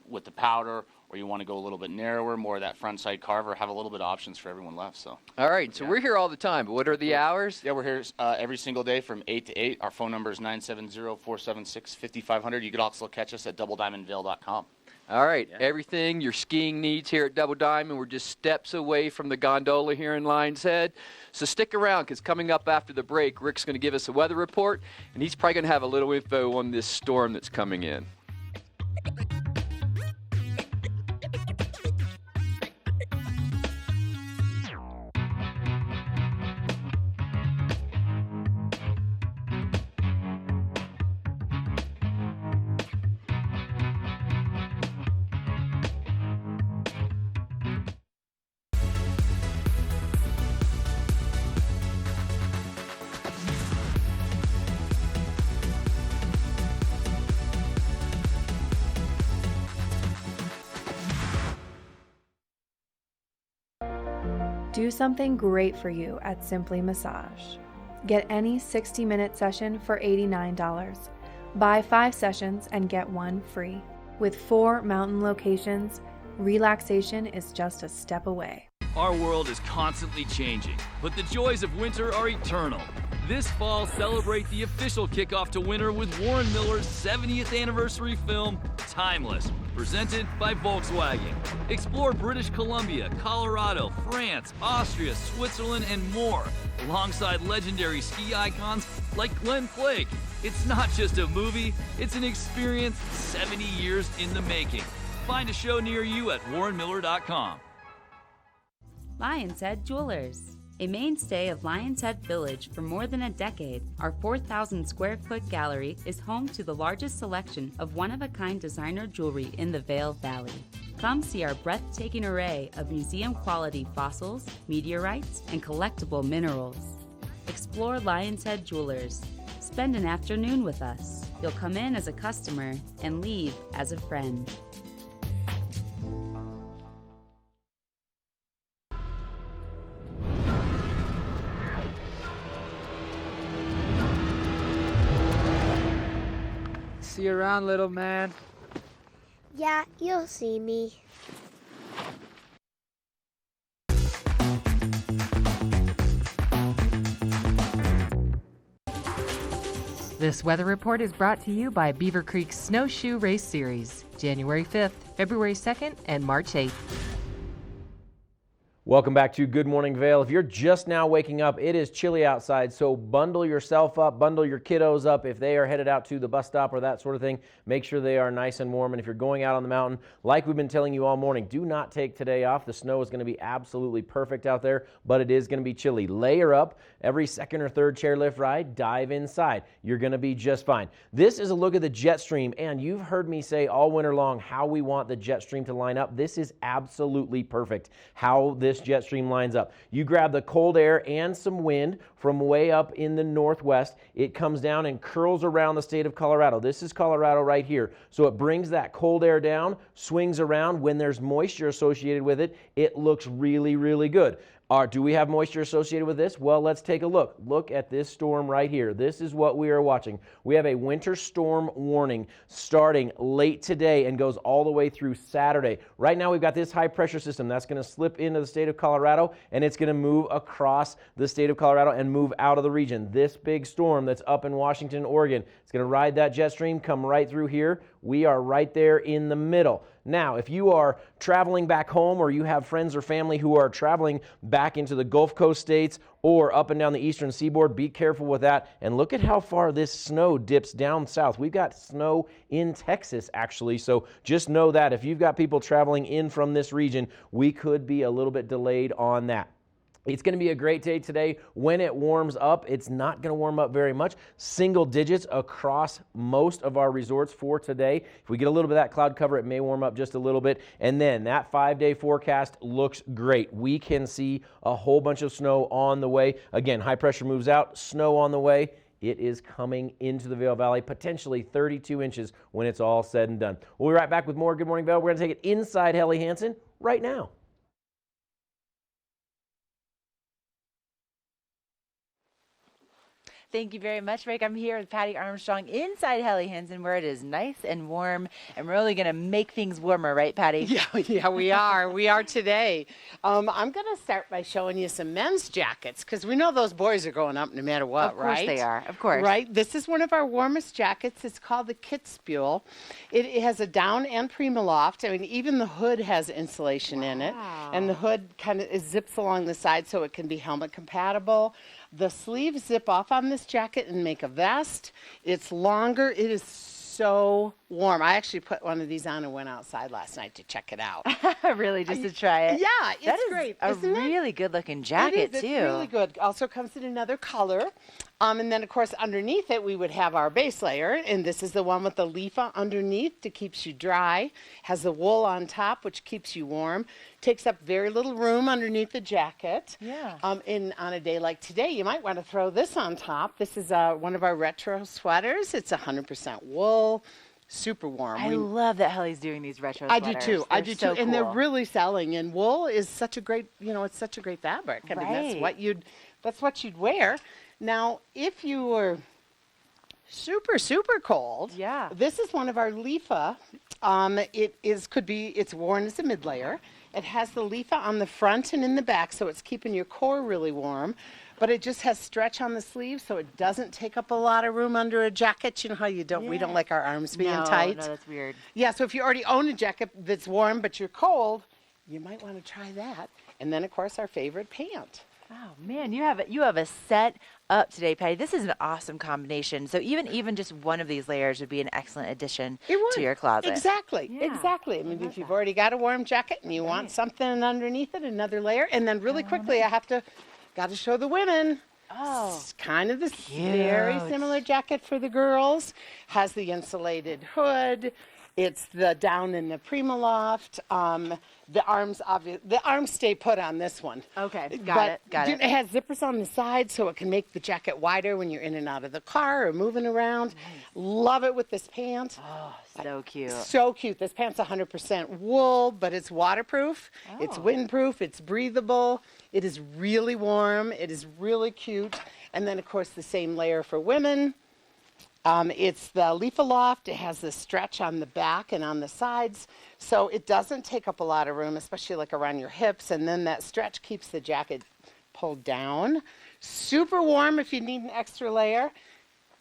with the powder, or you want to go a little bit narrower, more of that front side carver, have a little bit of options for everyone left. So. All right, so we're here all the time, but what are the hours? Yeah, we're here every single day from 8 to 8. Our phone number is 970-476-5500. You could also catch us at doublediamondvail.com. All right, everything your skiing needs here at Double Diamond. We're just steps away from the gondola here in Lion's Head. So stick around, because coming up after the break, Rick's going to give us a weather report, and he's probably going to have a little info on this storm that's coming in. Do something great for you at Simply Massage. Get any 60-minute session for $89. Buy 5 sessions and get 1 free. With 4 mountain locations, relaxation is just a step away. Our world is constantly changing, but the joys of winter are eternal. This fall, celebrate the official kickoff to winter with Warren Miller's 70th anniversary film, Timeless, presented by Volkswagen. Explore British Columbia, Colorado, France, Austria, Switzerland, and more, alongside legendary ski icons like Glenn Flake. It's not just a movie, it's an experience 70 years in the making. Find a show near you at warrenmiller.com. Lion's Head Jewelers. A mainstay of Lion's Head Village for more than a decade, our 4,000 square foot gallery is home to the largest selection of one-of-a-kind designer jewelry in the Vail Valley. Come see our breathtaking array of museum-quality fossils, meteorites, and collectible minerals. Explore Lion's Head Jewelers. Spend an afternoon with us. You'll come in as a customer and leave as a friend. See you around, little man. Yeah, you'll see me. This weather report is brought to you by Beaver Creek Snowshoe Race Series, January 5th, February 2nd, and March 8th. Welcome back to Good Morning Vail. If you're just now waking up, it is chilly outside, so bundle yourself up, bundle your kiddos up. If they are headed out to the bus stop or that sort of thing, make sure they are nice and warm. And if you're going out on the mountain, like we've been telling you all morning, do not take today off. The snow is going to be absolutely perfect out there, but it is going to be chilly. Layer up. Every second or third chairlift ride, dive inside. You're going to be just fine. This is a look at the jet stream, and you've heard me say all winter long how we want the jet stream to line up. This is absolutely perfect how this jet stream lines up. You grab the cold air and some wind from way up in the northwest. It comes down and curls around the state of Colorado. This is Colorado right here. So it brings that cold air down, swings around. When there's moisture associated with it, it looks really, really good. Do we have moisture associated with this? Well, let's take a look. Look at this storm right here. This is what we are watching. We have a winter storm warning starting late today and goes all the way through Saturday. Right now, we've got this high pressure system that's going to slip into the state of Colorado, and it's going to move across the state of Colorado and move out of the region. This big storm that's up in Washington, Oregon, it's going to ride that jet stream, come right through here. We are right there in the middle. Now, if you are traveling back home or you have friends or family who are traveling back into the Gulf Coast states or up and down the eastern seaboard, be careful with that. And look at how far this snow dips down south. We've got snow in Texas, actually. So just know that if you've got people traveling in from this region, we could be a little bit delayed on that. It's going to be a great day today. When it warms up, it's not going to warm up very much. Single digits across most of our resorts for today. If we get a little bit of that cloud cover, it may warm up just a little bit. And then that 5-day forecast looks great. We can see a whole bunch of snow on the way. Again, high pressure moves out, snow on the way. It is coming into the Vail Valley, potentially 32 inches when it's all said and done. We'll be right back with more Good Morning Vail. We're going to take it inside Helly Hansen right now. Thank you very much, Rick. I'm here with Patty Armstrong inside Helly Hansen, where it is nice and warm, and we're really going to make things warmer, right, Patty? Yeah, we are. We are today. I'm going to start by showing you some men's jackets, because we know those boys are going up no matter what, right? Of course they are, of course. Right? This is one of our warmest jackets. It's called the Kitzbühel. It has a down and Primaloft. I mean, even the hood has insulation in it, and the hood kind of zips along the side so it can be helmet compatible. The sleeves zip off on this jacket and make a vest. It's longer. It is so warm. I actually put one of these on and went outside last night to check it out. Really, just to try it? Yeah, it's that is great. A Isn't really good-looking jacket, it is. too. It's really good. Also comes in another color. And then, of course, underneath it, we would have our base layer. And this is the one with the leafa underneath that keeps you dry. Has the wool on top, which keeps you warm. Takes up very little room underneath the jacket. Yeah. And on a day like today, you might want to throw this on top. This is one of our retro sweaters. It's 100% wool. Super warm. I love that Helly's doing these retro I sweaters. do too. I do so too. And they're cool. really selling. And wool is such a great, it's such a great fabric. I mean, that's what you'd wear. Now, if you were super, super cold, this is one of our leafa. It's worn as a mid layer. It has the leafa on the front and in the back, so it's keeping your core really warm. But it just has stretch on the sleeve, so it doesn't take up a lot of room under a jacket. You know how we don't like our arms being tight? No, that's weird. Yeah, so if you already own a jacket that's warm but you're cold, you might want to try that. And then, of course, our favorite pant. Oh man, you have a set up today, Patty. This is an awesome combination. So even just one of these layers would be an excellent addition to your closet. Exactly. I mean, if you've already got a warm jacket and you want something underneath it, another layer. And then really quickly, got to show the women. Oh, it's kind of this very similar jacket for the girls. Has the insulated hood. It's the down in the Primaloft. The arms stay put on this one. Okay, got it. It has zippers on the side, so it can make the jacket wider when you're in and out of the car or moving around. Nice. Love it with this pant. Oh, so cute. So cute. This pant's 100% wool, but it's waterproof. Oh. It's windproof. It's breathable. It is really warm. It is really cute. And then, of course, the same layer for women. It's the Leafa Loft. It has the stretch on the back and on the sides, so it doesn't take up a lot of room, especially like around your hips, and then that stretch keeps the jacket pulled down. Super warm if you need an extra layer.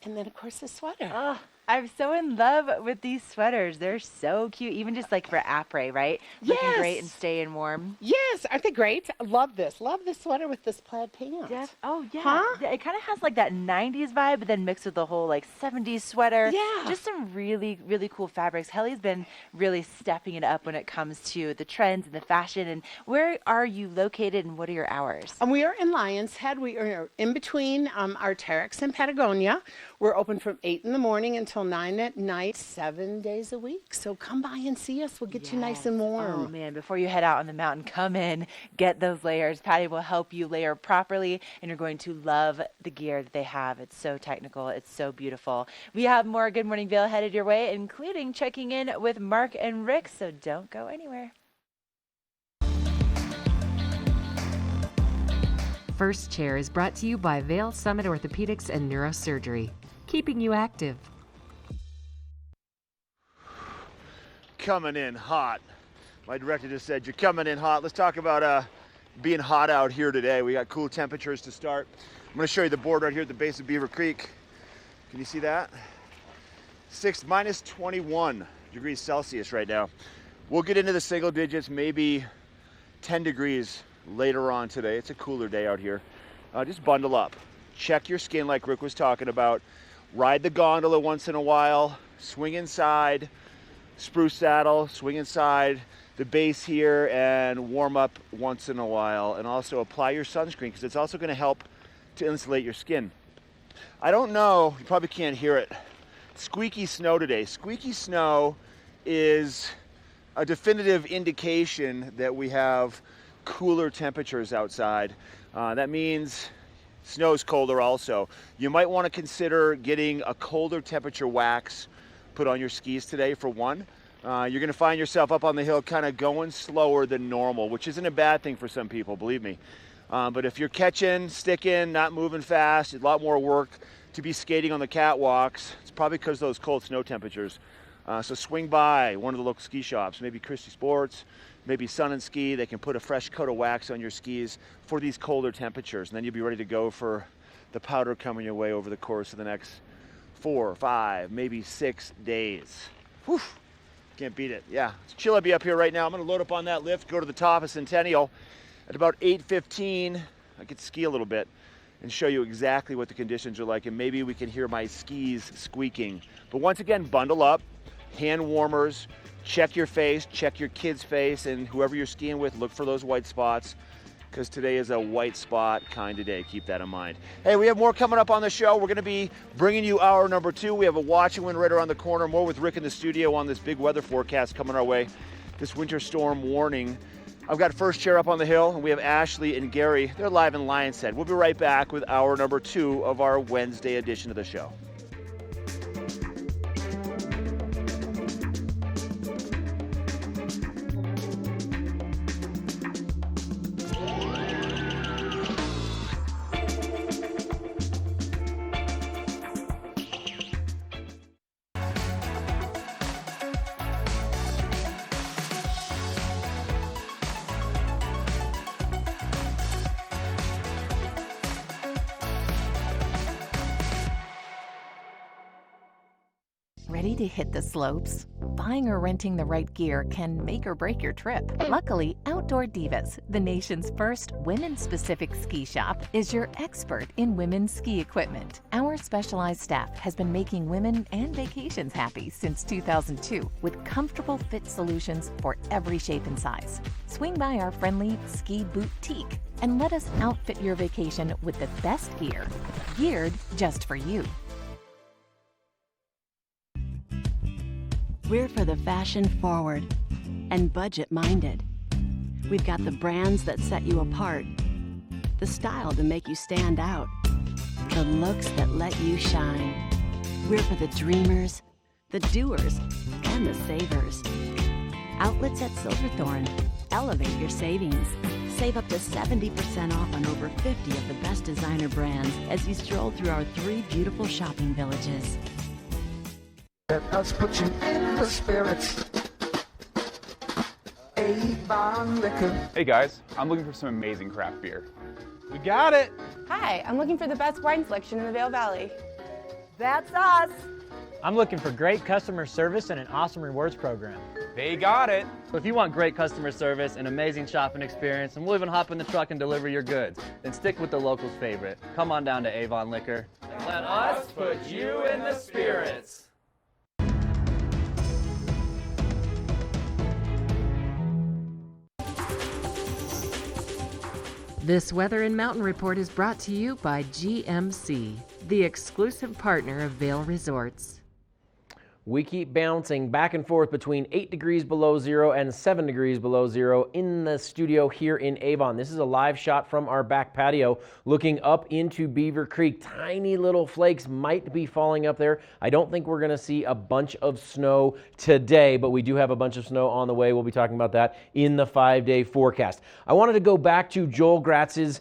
And then, of course, the sweater. Oh, I'm so in love with these sweaters. They're so cute, even just like for après, right? Looking great and staying warm. Yes, aren't they great? I love this. Love this sweater with this plaid pant. Oh, yeah. Huh? Yeah, it kind of has like that 90s vibe, but then mixed with the whole like 70s sweater. Yeah. Just some really, really cool fabrics. Helly's been really stepping it up when it comes to the trends and the fashion. And where are you located and what are your hours? We are in Lion's Head. We are in between Arc'teryx and Patagonia. We're open from 8 in the morning until 9 at night, 7 days a week. So come by and see us. We'll get you nice and warm. Oh, man, before you head out on the mountain, come in, get those layers. Patty will help you layer properly, and you're going to love the gear that they have. It's so technical. It's so beautiful. We have more Good Morning Vail headed your way, including checking in with Mark and Rick, so don't go anywhere. First Chair is brought to you by Vail Summit Orthopedics and Neurosurgery, keeping you active. Coming in hot. My director just said, you're coming in hot. Let's talk about being hot out here today. We got cool temperatures to start. I'm going to show you the board right here at the base of Beaver Creek. Can you see that? Minus 21 degrees Celsius right now. We'll get into the single digits, maybe 10 degrees later on today. It's a cooler day out here. Just bundle up. Check your skin like Rick was talking about. Ride the gondola once in a while. Swing inside. Spruce saddle. Swing inside the base here and warm up once in a while. And also apply your sunscreen because it's also going to help to insulate your skin. I don't know, you probably can't hear it. Squeaky snow today. Squeaky snow is a definitive indication that we have cooler temperatures outside. That means snow's colder also. You might want to consider getting a colder temperature wax put on your skis today for one. You're going to find yourself up on the hill kind of going slower than normal, which isn't a bad thing for some people, believe me. But if you're catching, sticking, not moving fast, a lot more work to be skating on the catwalks. It's probably because of those cold snow temperatures. So swing by one of the local ski shops, maybe Christie Sports, maybe Sun and Ski. They can put a fresh coat of wax on your skis for these colder temperatures, and then you'll be ready to go for the powder coming your way over the course of the next 4, 5, maybe 6 days. Whew. Can't beat it. Yeah, it's chilly up here right now. I'm going to load up on that lift, go to the top of Centennial. At about 8:15, I get to ski a little bit and show you exactly what the conditions are like, and maybe we can hear my skis squeaking. But once again, bundle up, hand warmers, check your face, check your kid's face, and whoever you're skiing with, look for those white spots, because today is a white spot kind of day. Keep that in mind. Hey, we have more coming up on the show. We're going to be bringing you hour number 2. We have a watch and win right around the corner. More with Rick in the studio on this big weather forecast coming our way, this winter storm warning. I've got First Chair up on the hill, and we have Ashley and Gary. They're live in Lion's Head. We'll be right back with hour number 2 of our Wednesday edition of the show. Ready to hit the slopes? Buying or renting the right gear can make or break your trip. Luckily, Outdoor Divas, the nation's first women-specific ski shop, is your expert in women's ski equipment. Our specialized staff has been making women and vacations happy since 2002 with comfortable fit solutions for every shape and size. Swing by our friendly ski boutique and let us outfit your vacation with the best gear, geared just for you. We're for the fashion forward and budget minded. We've got the brands that set you apart, the style to make you stand out, the looks that let you shine. We're for the dreamers, the doers, and the savers. Outlets at Silverthorne. Elevate your savings. Save up to 70% off on over 50 of the best designer brands as you stroll through our 3 beautiful shopping villages. Let us put you in the spirits. Avon Liquor. Hey guys, I'm looking for some amazing craft beer. We got it! Hi, I'm looking for the best wine selection in the Vail Valley. That's us! I'm looking for great customer service and an awesome rewards program. They got it! So if you want great customer service, an amazing shopping experience, and we'll even hop in the truck and deliver your goods, then stick with the locals' favorite. Come on down to Avon Liquor. Let us put you in the spirits. This Weather and Mountain Report is brought to you by GMC, the exclusive partner of Vail Resorts. We keep bouncing back and forth between 8 degrees below zero and 7 degrees below zero in the studio here in Avon. This is a live shot from our back patio looking up into Beaver Creek. Tiny little flakes might be falling up there. I don't think we're going to see a bunch of snow today, but we do have a bunch of snow on the way. We'll be talking about that in the 5-day forecast. I wanted to go back to Joel Gratz's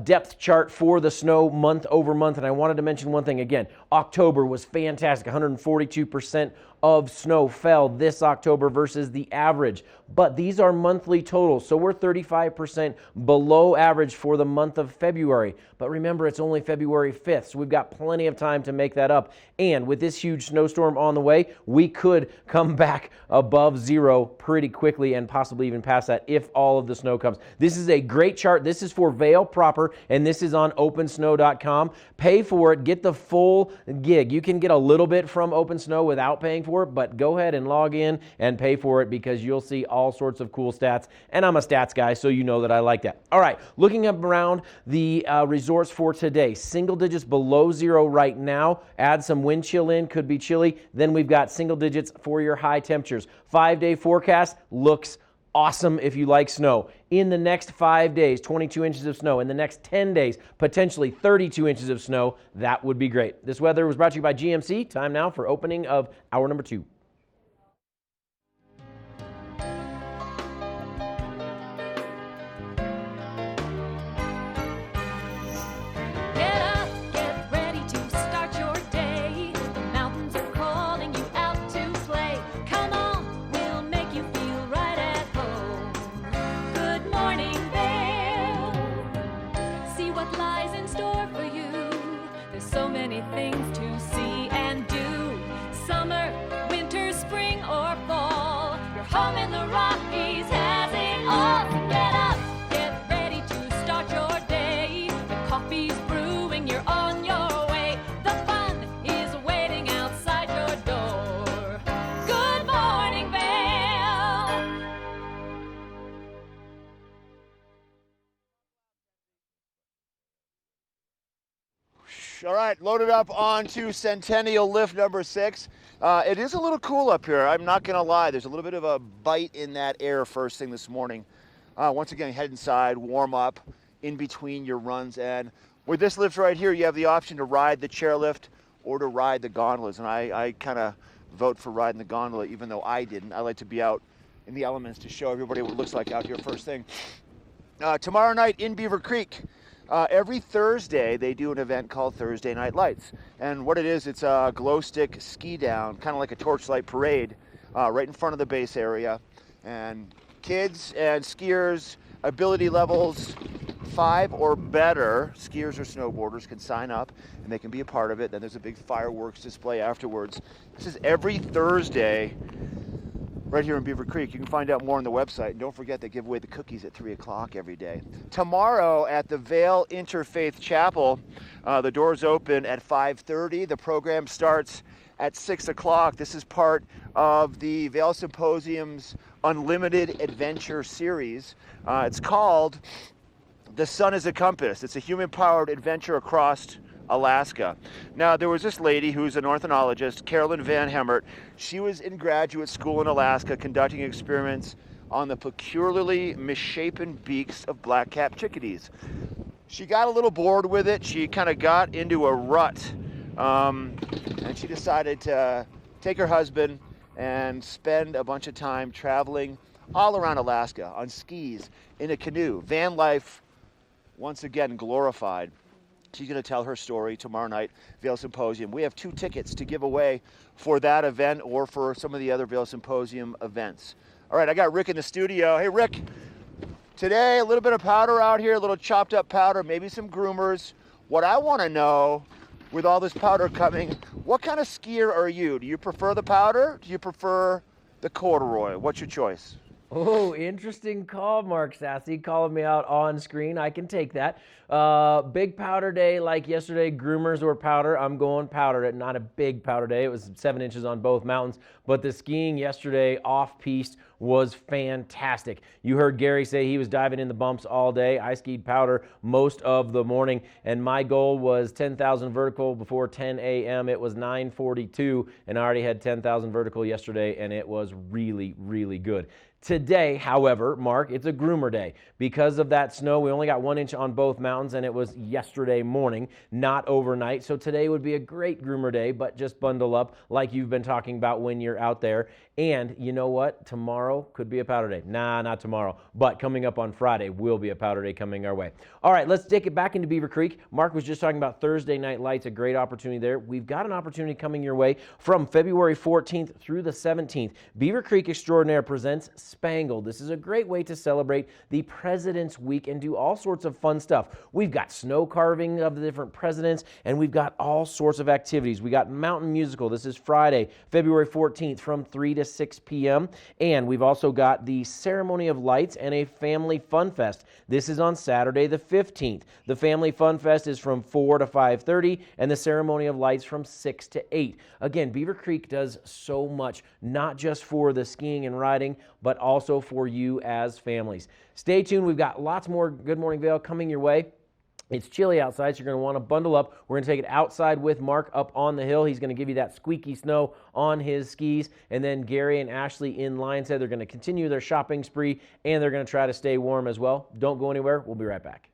depth chart for the snow month over month, and I wanted to mention one thing again. October was fantastic, 142% of snow fell this October versus the average. But these are monthly totals, so we're 35% below average for the month of February. But remember, it's only February 5th, so we've got plenty of time to make that up. And with this huge snowstorm on the way, we could come back above zero pretty quickly and possibly even past that if all of the snow comes. This is a great chart. This is for Vail proper, and this is on opensnow.com. Pay for it. Get the full gig. You can get a little bit from OpenSnow without paying for it, but go ahead and log in and pay for it because you'll see all sorts of cool stats. And I'm a stats guy, so you know that I like that. All right, looking up around the resorts for today. Single digits below zero right now. Add some wind chill in, could be chilly. Then we've got single digits for your high temperatures. 5-day forecast looks awesome if you like snow. In the next 5 days, 22 inches of snow. In the next 10 days, potentially 32 inches of snow. That would be great. This weather was brought to you by GMC. Time now for opening of hour number 2. Things to see and do. Summer, winter, spring, or fall. Your home in the Rockies has it all. So get up, get ready to start your day. The coffee's brewing, you're on your way. The fun is waiting outside your door. Good morning, Vail. All right, loaded up onto Centennial Lift number 6. It is a little cool up here. I'm not going to lie. There's a little bit of a bite in that air first thing this morning. Once again, head inside, warm up in between your runs. And with this lift right here, you have the option to ride the chairlift or to ride the gondolas. And I kind of vote for riding the gondola, even though I didn't. I like to be out in the elements to show everybody what it looks like out here first thing. Tomorrow night in Beaver Creek, every Thursday they do an event called Thursday Night Lights. And what it is, it's a glow stick ski down, kind of like a torchlight parade, right in front of the base area. And kids and skiers, ability levels 5 or better, skiers or snowboarders can sign up and they can be a part of it. Then there's a big fireworks display afterwards. This is every Thursday right here in Beaver Creek. You can find out more on the website. And don't forget they give away the cookies at 3 o'clock every day. Tomorrow at the Vail Interfaith Chapel, the doors open at 5:30. The program starts at 6 o'clock. This is part of the Vail Symposium's Unlimited Adventure series. It's called The Sun is a Compass. It's a human-powered adventure across Alaska. Now, there was this lady who's an ornithologist, Carolyn Van Hemert. She was in graduate school in Alaska conducting experiments on the peculiarly misshapen beaks of black-capped chickadees. She got a little bored with it. She kind of got into a rut, and she decided to take her husband and spend a bunch of time traveling all around Alaska on skis, in a canoe. Van life, once again, glorified. She's going to tell her story tomorrow night, Vail Symposium. We have 2 tickets to give away for that event or for some of the other Vail Symposium events. All right, I got Rick in the studio. Hey, Rick, today a little bit of powder out here, a little chopped up powder, maybe some groomers. What I want to know, with all this powder coming, what kind of skier are you? Do you prefer the powder? Do you prefer the corduroy? What's your choice? Oh, interesting call, Mark Sassy, calling me out on screen. I can take that. Big powder day like yesterday, groomers or powder. I'm going powder. Not a big powder day. It was 7 inches on both mountains. But the skiing yesterday off-piste was fantastic. You heard Gary say he was diving in the bumps all day. I skied powder most of the morning, and my goal was 10,000 vertical before 10 a.m. It was 9:42, and I already had 10,000 vertical yesterday, and it was really, really good. Today, however, Mark, it's a groomer day. Because of that snow, we only got 1 inch on both mountains, and it was yesterday morning, not overnight. So today would be a great groomer day, but just bundle up like you've been talking about when you're out there. And you know what? Tomorrow could be a powder day. Nah, not tomorrow, but coming up on Friday will be a powder day coming our way. All right, let's take it back into Beaver Creek. Mark was just talking about Thursday night lights, a great opportunity there. We've got an opportunity coming your way from February 14th through the 17th. Beaver Creek Extraordinaire presents Spangled. This is a great way to celebrate the President's Week and do all sorts of fun stuff. We've got snow carving of the different presidents, and we've got all sorts of activities. We got mountain musical. This is Friday, February 14th from 3 to 6 p.m. And we've also got the Ceremony of Lights and a Family Fun Fest. This is on Saturday the 15th. The Family Fun Fest is from 4 to 5:30 and the Ceremony of Lights from 6 to 8. Again, Beaver Creek does so much, not just for the skiing and riding, but also for you as families. Stay tuned. We've got lots more Good Morning Vail coming your way. It's chilly outside, so you're going to want to bundle up. We're going to take it outside with Mark up on the hill. He's going to give you that squeaky snow on his skis. And then Gary and Ashley in Lions Head, they're going to continue their shopping spree, and they're going to try to stay warm as well. Don't go anywhere. We'll be right back.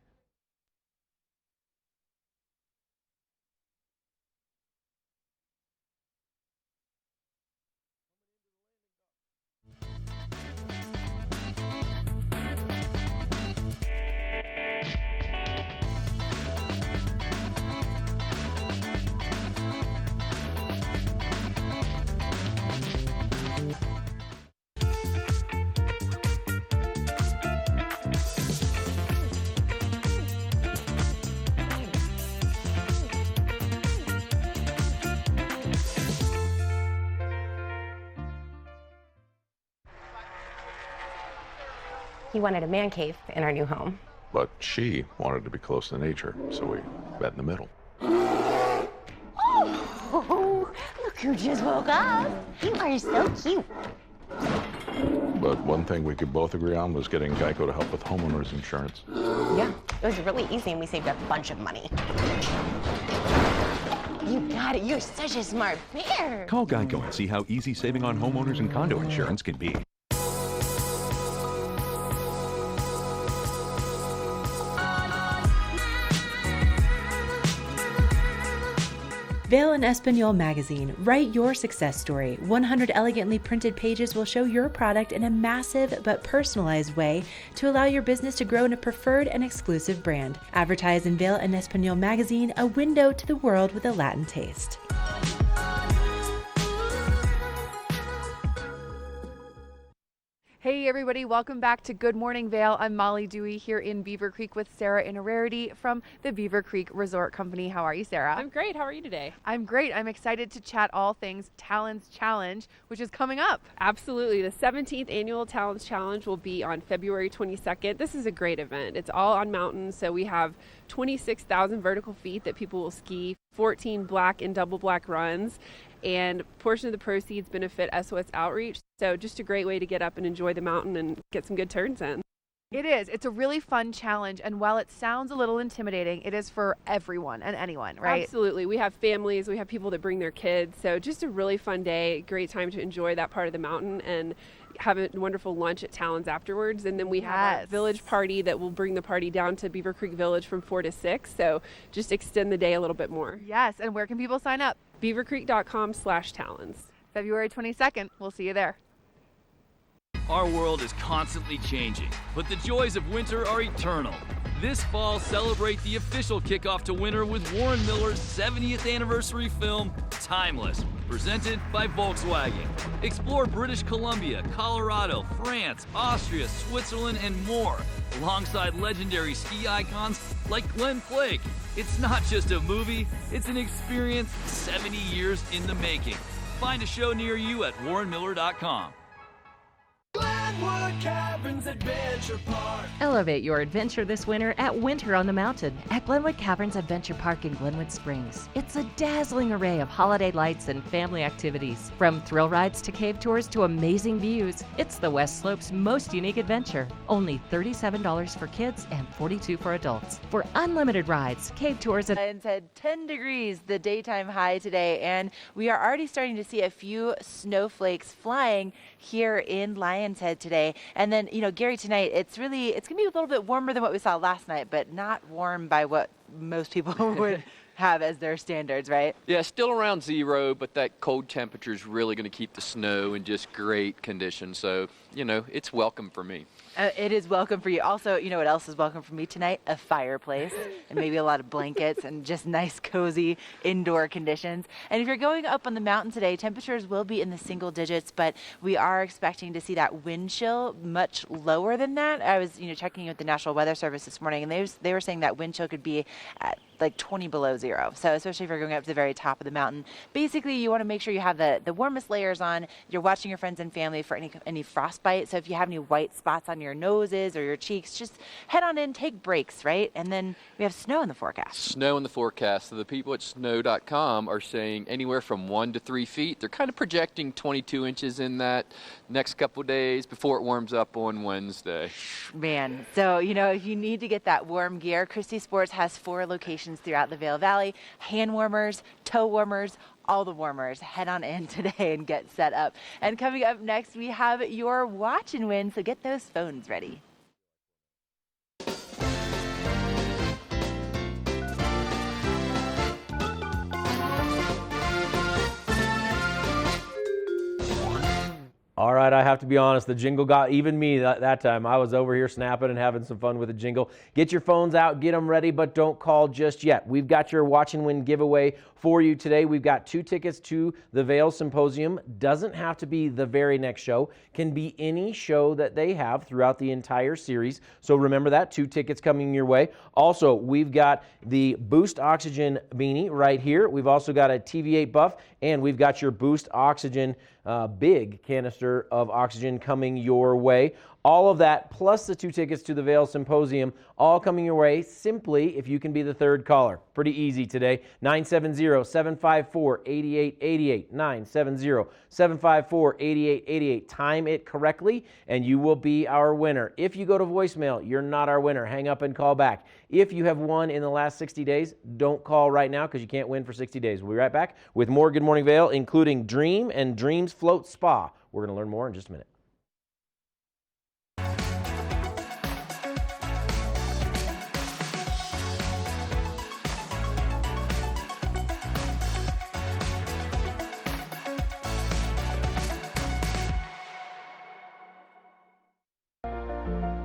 He wanted a man cave in our new home. But she wanted to be close to nature, so we met in the middle. Oh, look who just woke up. You are so cute. But one thing we could both agree on was getting Geico to help with homeowners insurance. Yeah, it was really easy and we saved a bunch of money. You got it. You're such a smart bear. Call Geico and see how easy saving on homeowners and condo insurance can be. Vail and Espanol magazine. Write your success story. 100 elegantly printed pages will show your product in a massive but personalized way to allow your business to grow in a preferred and exclusive brand. Advertise in Vail and Espanol magazine, a window to the world with a Latin taste. Hey everybody, welcome back to Good Morning Vail. I'm Molly Dewey here in Beaver Creek with Sarah and Rarity from the Beaver Creek Resort Company. How are you, Sarah? I'm great. How are you today? I'm great. I'm excited to chat all things Talons Challenge, which is coming up. Absolutely. The 17th annual Talons Challenge will be on February 22nd. This is a great event. It's all on mountains, so we have 26,000 vertical feet that people will ski, 14 black and double black runs, and a portion of the proceeds benefit SOS Outreach. So just a great way to get up and enjoy the mountain and get some good turns in. It is. It's a really fun challenge, and while it sounds a little intimidating, it is for everyone and anyone, right? Absolutely. We have families, we have people that bring their kids, so just a really fun day, great time to enjoy that part of the mountain and have a wonderful lunch at Talons afterwards. And then we have a village party that will bring the party down to Beaver Creek Village from 4 to 6, so just extend the day a little bit more. Yes, and where can people sign up? beavercreek.com/talons. February 22nd. We'll see you there. Our world is constantly changing, but the joys of winter are eternal. This fall, celebrate the official kickoff to winter with Warren Miller's 70th anniversary film, Timeless, presented by Volkswagen. Explore British Columbia, Colorado, France, Austria, Switzerland, and more, alongside legendary ski icons like Glenn Flake. It's not just a movie, it's an experience 70 years in the making. Find a show near you at warrenmiller.com. Glenwood Caverns Adventure Park. Elevate your adventure this winter at Winter on the Mountain at Glenwood Caverns Adventure Park in Glenwood Springs. It's a dazzling array of holiday lights and family activities. From thrill rides to cave tours to amazing views, it's the West Slope's most unique adventure. Only $37 for kids and $42 for adults. For unlimited rides, cave tours, and Lions Head 10 degrees, the daytime high today, and we are already starting to see a few snowflakes flying here in Lions Head. today. And then, Gary, tonight, it's going to be a little bit warmer than what we saw last night, but not warm by what most people would have as their standards, right? Yeah, still around 0, but that cold temperature is really going to keep the snow in just great condition. So, it's welcome for me. It is welcome for you. Also, you know what else is welcome for me tonight? A fireplace and maybe a lot of blankets and just nice, cozy indoor conditions. And if you're going up on the mountain today, temperatures will be in the single digits, but we are expecting to see that wind chill much lower than that. I was, checking with the National Weather Service this morning, and they were saying that wind chill could be at like 20 below 0. So especially if you're going up to the very top of the mountain, basically you want to make sure you have the warmest layers on. You're watching your friends and family for any frostbite. So if you have any white spots on your noses or your cheeks, just head on in, take breaks, right? And then we have snow in the forecast. Snow in the forecast. So the people at snow.com are saying anywhere from 1 to 3 feet. They're kind of projecting 22 inches in that next couple days before it warms up on Wednesday. Man, so, if you need to get that warm gear, Christie Sports has 4 locations throughout the Vail Valley. Hand warmers, toe warmers, all the warmers. Head on in today and get set up. And coming up next, we have your watch and win, so get those phones ready. All right, I have to be honest, the jingle got even me that time. I was over here snapping and having some fun with the jingle. Get your phones out, get them ready, but don't call just yet. We've got your Watch and Win giveaway for you today. We've got 2 tickets to the Vail Symposium. Doesn't have to be the very next show. Can be any show that they have throughout the entire series. So remember that, 2 tickets coming your way. Also, we've got the Boost Oxygen beanie right here. We've also got a TV8 buff, and we've got your Boost Oxygen big canister of oxygen coming your way. All of that, plus the 2 tickets to the Vail Symposium, all coming your way simply if you can be the 3rd caller. Pretty easy today. 970-754-8888. 970-754-8888. Time it correctly, and you will be our winner. If you go to voicemail, you're not our winner. Hang up and call back. If you have won in the last 60 days, don't call right now because you can't win for 60 days. We'll be right back with more Good Morning Vail, including Dream and Dreams Float Spa. We're going to learn more in just a minute.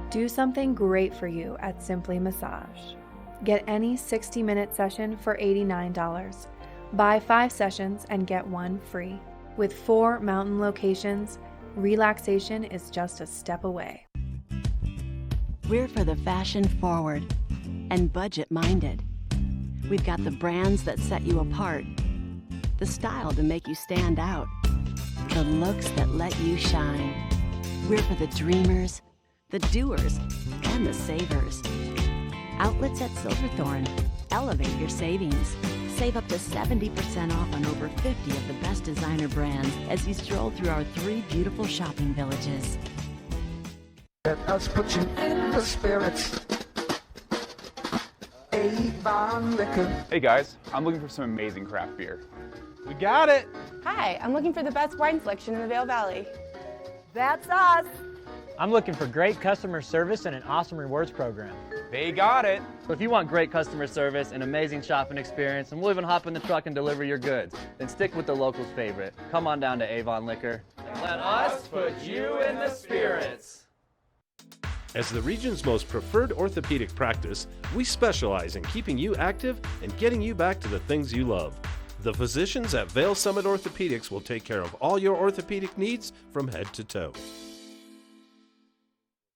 Do something great for you at Simply Massage. Get any 60-minute session for $89. Buy 5 sessions and get 1 free. With 4 mountain locations, relaxation is just a step away. We're for the fashion forward and budget minded. We've got the brands that set you apart, the style to make you stand out, the looks that let you shine. We're for the dreamers, the doers, and the savers. Outlets at Silverthorne. Elevate your savings. Save up to 70% off on over 50 of the best designer brands as you stroll through our 3 beautiful shopping villages. Let us put you in the spirits. Avon Liquor. Hey guys, I'm looking for some amazing craft beer. We got it! Hi, I'm looking for the best wine selection in the Vail Valley. That's us. I'm looking for great customer service and an awesome rewards program. They got it! So if you want great customer service, an amazing shopping experience, and we'll even hop in the truck and deliver your goods, then stick with the locals' favorite. Come on down to Avon Liquor. Let us put you in the spirits. As the region's most preferred orthopedic practice, we specialize in keeping you active and getting you back to the things you love. The physicians at Vail Summit Orthopedics will take care of all your orthopedic needs from head to toe.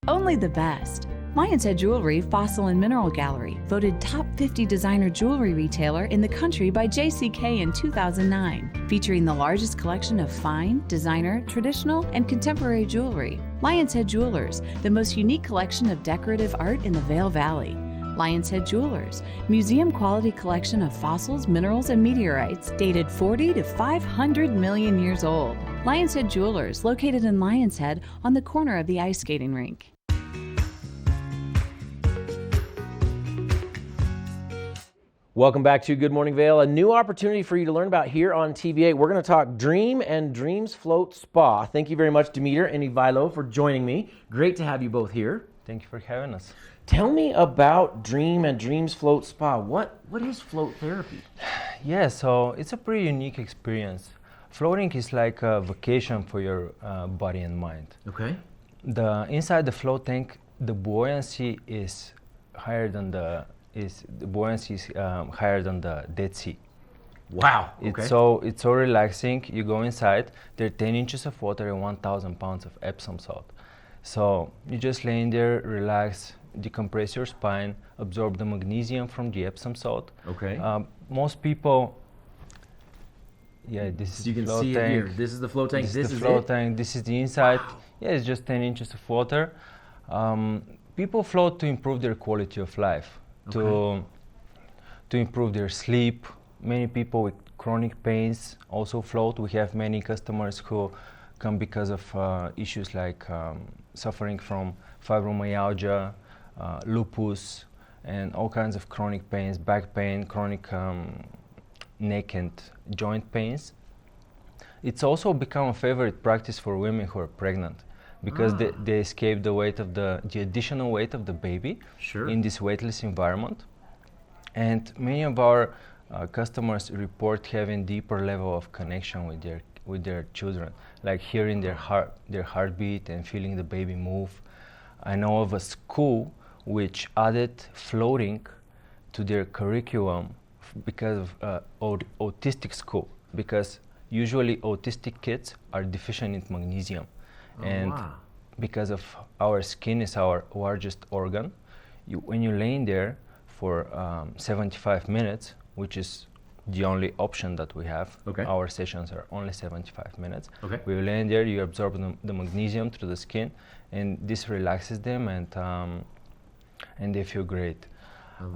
Only the best. Lion's Head Jewelry Fossil and Mineral Gallery, voted top 50 designer jewelry retailer in the country by JCK in 2009, featuring the largest collection of fine, designer, traditional, and contemporary jewelry. Lion's Head Jewelers, the most unique collection of decorative art in the Vail Valley. Lion's Head Jewelers, museum quality collection of fossils, minerals, and meteorites dated 40 to 500 million years old. Lion's Head Jewelers, located in Lion's Head on the corner of the ice skating rink. Welcome back to Good Morning Vail. A new opportunity for you to learn about here on TV8. We're going to talk Dream and Dreams Float Spa. Thank you very much, Demeter and Ivailo, for joining me. Great to have you both here. Thank you for having us. Tell me about Dream and Dreams Float Spa. What is float therapy? Yeah, so it's a pretty unique experience. Floating is like a vacation for your body and mind. Okay. Inside the float tank, the buoyancy is higher than the Dead Sea. Wow. Okay. It's so relaxing. You go inside. There are 10 inches of water and 1,000 pounds of Epsom salt. So you just lay in there, relax, decompress your spine, absorb the magnesium from the Epsom salt. Okay. Most people. Yeah, this is you the can float see tank. it here. This is the float tank. This is the float tank. This is the inside. Wow. Yeah, it's just 10 inches of water. People float to improve their quality of life, to improve their sleep. Many people with chronic pains also float. We have many customers who come because of issues like suffering from fibromyalgia, lupus, and all kinds of chronic pains, back pain, chronic neck and joint pains. It's also become a favorite practice for women who are pregnant because they escape the weight of the additional weight of the baby in this weightless environment. And many of our customers report having deeper level of connection with their children, like hearing their heartbeat and feeling the baby move. I know of a school which added floating to their curriculum because of autistic school, because usually autistic kids are deficient in magnesium. Because of our skin is our largest organ, when you lay in there for 75 minutes, which is the only option that we have. Our sessions are only 75 minutes. We lay in there, you absorb the magnesium through the skin, and this relaxes them, and they feel great.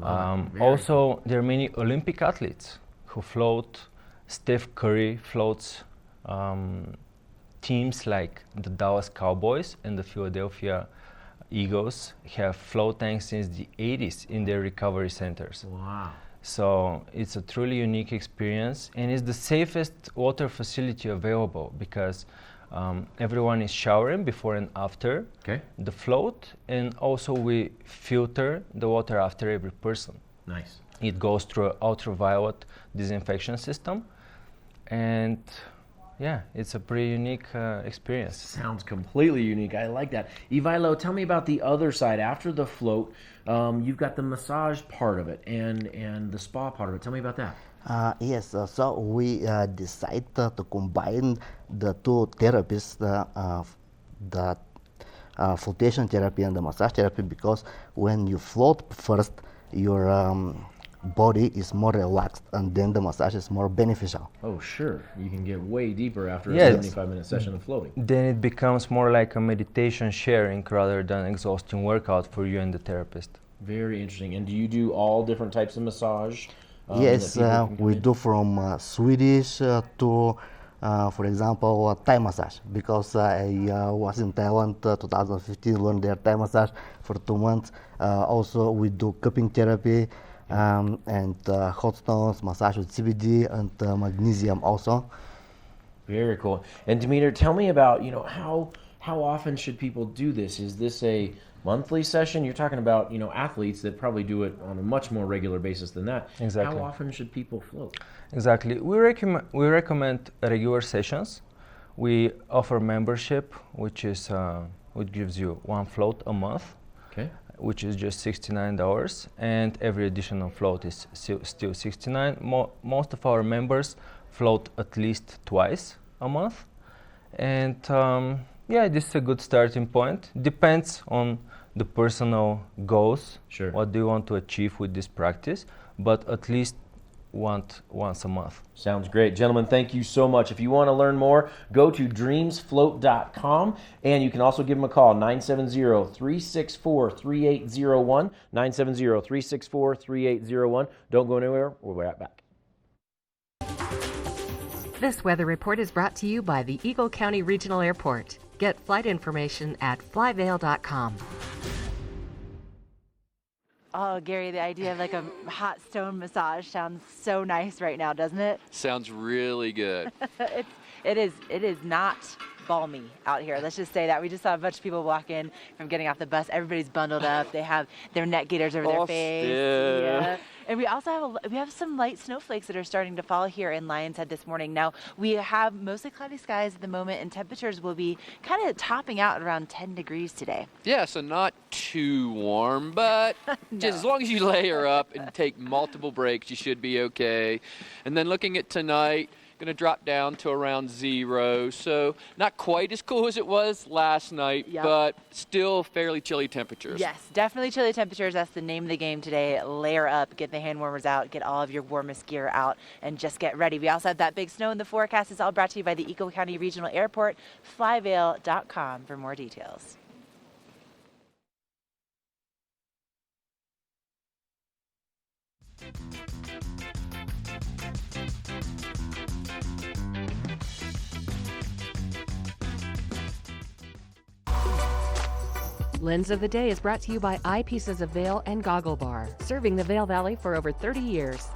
Also, there are many Olympic athletes who float. Steph Curry floats. Teams like the Dallas Cowboys and the Philadelphia Eagles have float tanks since the 80s in their recovery centers. Wow. So it's a truly unique experience, and it's the safest water facility available because everyone is showering before and after the float, and also we filter the water after every person. Nice. It goes through an ultraviolet disinfection system, and yeah, it's a pretty unique experience. Sounds completely unique. I like that. Ivailo, tell me about the other side. After the float, you've got the massage part of it and the spa part of it. Tell me about that. Yes, so we decided to combine the two therapies, the flotation therapy and the massage therapy, because when you float first, your body is more relaxed, and then the massage is more beneficial. Oh, sure. You can get way deeper after a Yes. 75-minute session of floating. Then it becomes more like a meditation sharing rather than exhausting workout for you and the therapist. Very interesting. And do you do all different types of massage? Yes, we do from Swedish to, for example, Thai massage, because I was in Thailand 2015, learned their Thai massage for 2 months. Also, we do cupping therapy and hot stones, massage with CBD and magnesium also. Very cool. And Demeter, tell me about, how often should people do this? Is this a monthly session? You're talking about, athletes that probably do it on a much more regular basis than that. Exactly. How often should people float? Exactly. We recommend regular sessions. We offer membership, which gives you one float a month, which is just $69, and every additional float is still $69. Most of our members float at least twice a month, and yeah, this is a good starting point. Depends on the personal goals. Sure. What do you want to achieve with this practice? But at least once a month. Sounds great. Gentlemen, thank you so much. If you want to learn more, go to dreamsfloat.com, and you can also give them a call, 970-364-3801, 970-364-3801. Don't go anywhere. We'll be right back. This weather report is brought to you by the Eagle County Regional Airport. Get flight information at flyvail.com. Oh, Gary, the idea of like a hot stone massage sounds so nice right now, doesn't it? Sounds really good. It is not balmy out here. Let's just say that. We just saw a bunch of people walk in from getting off the bus. Everybody's bundled up. They have their neck gaiters over their face. Yeah. And we also have some light snowflakes that are starting to fall here in Lion's Head this morning. Now, we have mostly cloudy skies at the moment, and temperatures will be kind of topping out at around 10 degrees today. Yeah, so not too warm, but just as long as you layer up and take multiple breaks, you should be okay. And then looking at tonight, going to drop down to around 0, so not quite as cool as it was last night, but still fairly chilly temperatures. Yes, definitely chilly temperatures. That's the name of the game today. Layer up, get the hand warmers out, get all of your warmest gear out, and just get ready. We also have that big snow in the forecast. It's all brought to you by the Eagle County Regional Airport. Flyvail.com for more details. Lens of the Day is brought to you by Eyepieces of Vail and Goggle Bar, serving the Vail Valley for over 30 years.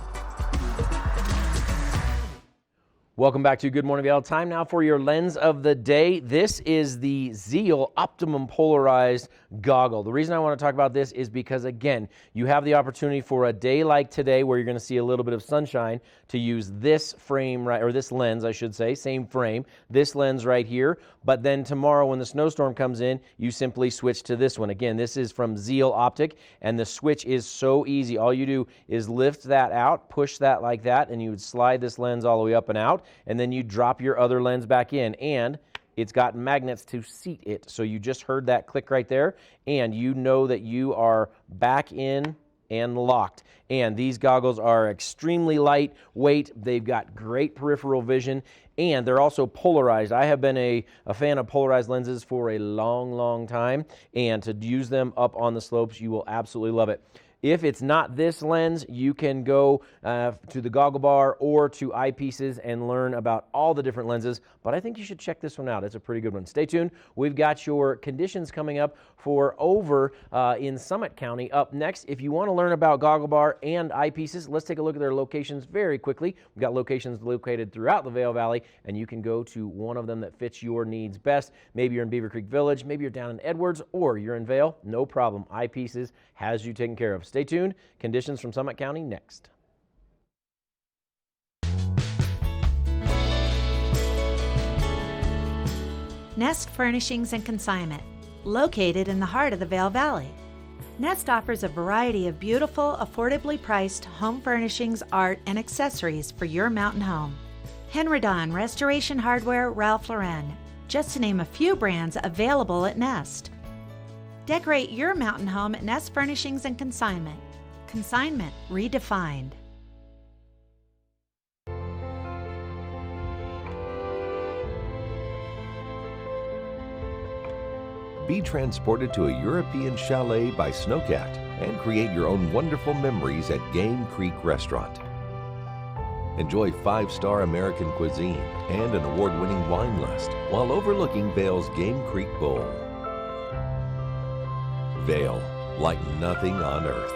Welcome back to Good Morning Vail. Time now for your Lens of the Day. This is the Zeal Optimum Polarized Goggle. The reason I want to talk about this is because, again, you have the opportunity for a day like today where you're going to see a little bit of sunshine to use this frame, right, or this lens, I should say, same frame, this lens right here. But then tomorrow when the snowstorm comes in, you simply switch to this one. Again, this is from Zeal Optic, and the switch is so easy. All you do is lift that out, push that like that, and you would slide this lens all the way up and out, and then you drop your other lens back in, and it's got magnets to seat it. So you just heard that click right there, and you know that you are back in and locked. And these goggles are extremely lightweight. They've got great peripheral vision, and they're also polarized. I have been a fan of polarized lenses for a long, long time, and to use them up on the slopes, you will absolutely love it. If it's not this lens, you can go to the Goggle Bar or to Eyepieces and learn about all the different lenses, but I think you should check this one out. It's a pretty good one. Stay tuned. We've got your conditions coming up for over in Summit County up next. If you want to learn about Goggle Bar and Eyepieces, let's take a look at their locations very quickly. We've got locations located throughout the Vail Valley, and you can go to one of them that fits your needs best. Maybe you're in Beaver Creek Village, maybe you're down in Edwards, or you're in Vail. No problem. Eyepieces has you taken care of. Stay tuned. Conditions from Summit County next. Nest Furnishings and Consignment, located in the heart of the Vail Valley. Nest offers a variety of beautiful, affordably priced home furnishings, art, and accessories for your mountain home. Henredon, Restoration Hardware, Ralph Lauren, just to name a few brands available at Nest. Decorate your mountain home at Nest Furnishings and Consignment. Consignment redefined. Be transported to a European chalet by Snowcat and create your own wonderful memories at Game Creek Restaurant. Enjoy 5-star American cuisine and an award-winning wine list while overlooking Vail's Game Creek Bowl. Vail, like nothing on earth.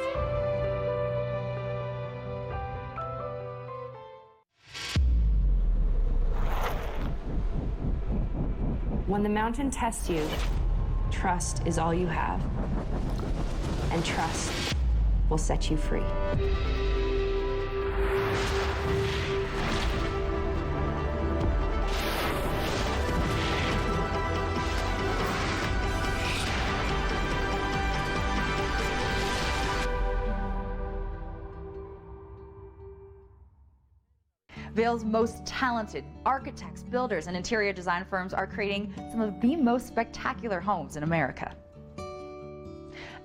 When the mountain tests you, trust is all you have. And trust will set you free. Vail's most talented architects, builders, and interior design firms are creating some of the most spectacular homes in America.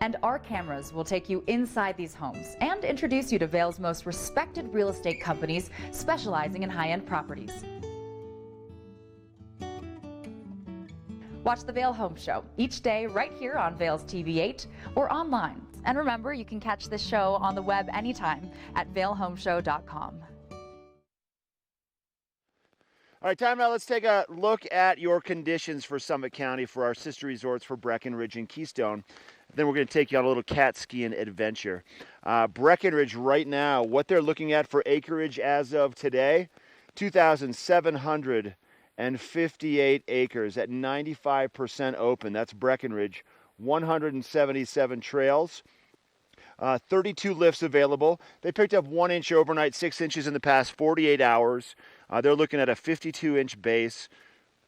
And our cameras will take you inside these homes and introduce you to Vail's most respected real estate companies specializing in high-end properties. Watch the Vail Home Show each day right here on Vail's TV8 or online. And remember, you can catch this show on the web anytime at vailhomeshow.com. All right, time now. Let's take a look at your conditions for Summit County for our sister resorts for Breckenridge and Keystone. Then we're going to take you on a little cat skiing adventure. Breckenridge right now, what they're looking at for acreage as of today, 2,758 acres at 95% open. That's Breckenridge. 177 trails. 32 lifts available. They picked up 1 inch overnight, 6 inches in the past 48 hours. They're looking at a 52-inch base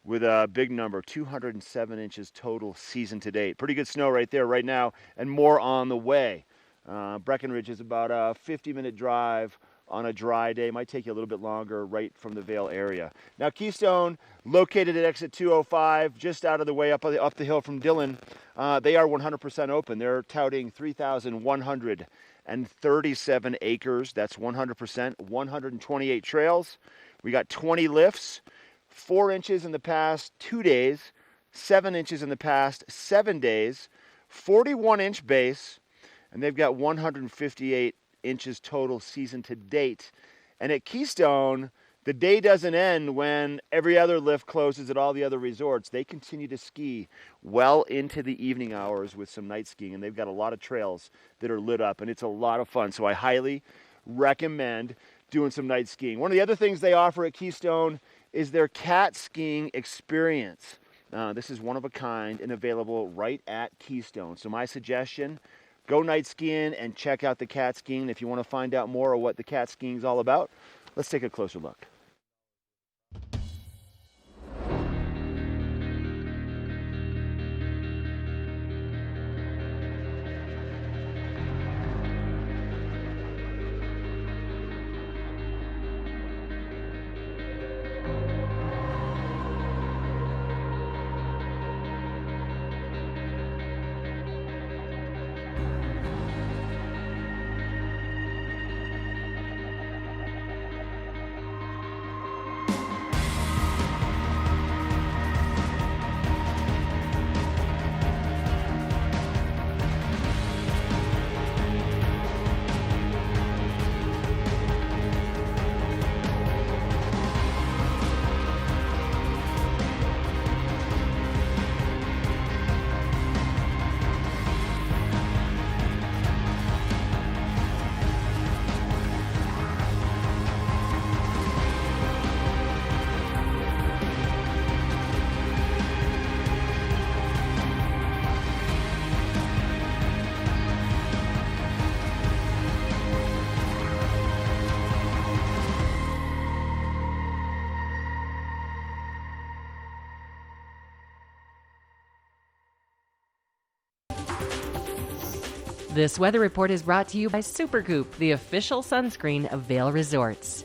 with a big number, 207 inches total season to date. Pretty good snow right there right now, and more on the way. Breckenridge is about a 50-minute drive on a dry day. Might take you a little bit longer right from the Vail area. Now Keystone, located at exit 205, just out of the way up the hill from Dillon, they are 100% open. They're touting 3,137 acres. That's 100%, 128 trails. We got 20 lifts, 4 inches in the past 2 days, 7 inches in the past 7 days, 41-inch base, and they've got 158 inches total season to date. And at Keystone, the day doesn't end when every other lift closes at all the other resorts. They continue to ski well into the evening hours with some night skiing, and they've got a lot of trails that are lit up, and it's a lot of fun. So I highly recommend doing some night skiing. One of the other things they offer at Keystone is their cat skiing experience. This is one of a kind and available right at Keystone. So my suggestion, go night skiing and check out the cat skiing. If you want to find out more of what the cat skiing is all about, let's take a closer look. This weather report is brought to you by Supergoop, the official sunscreen of Vail Resorts.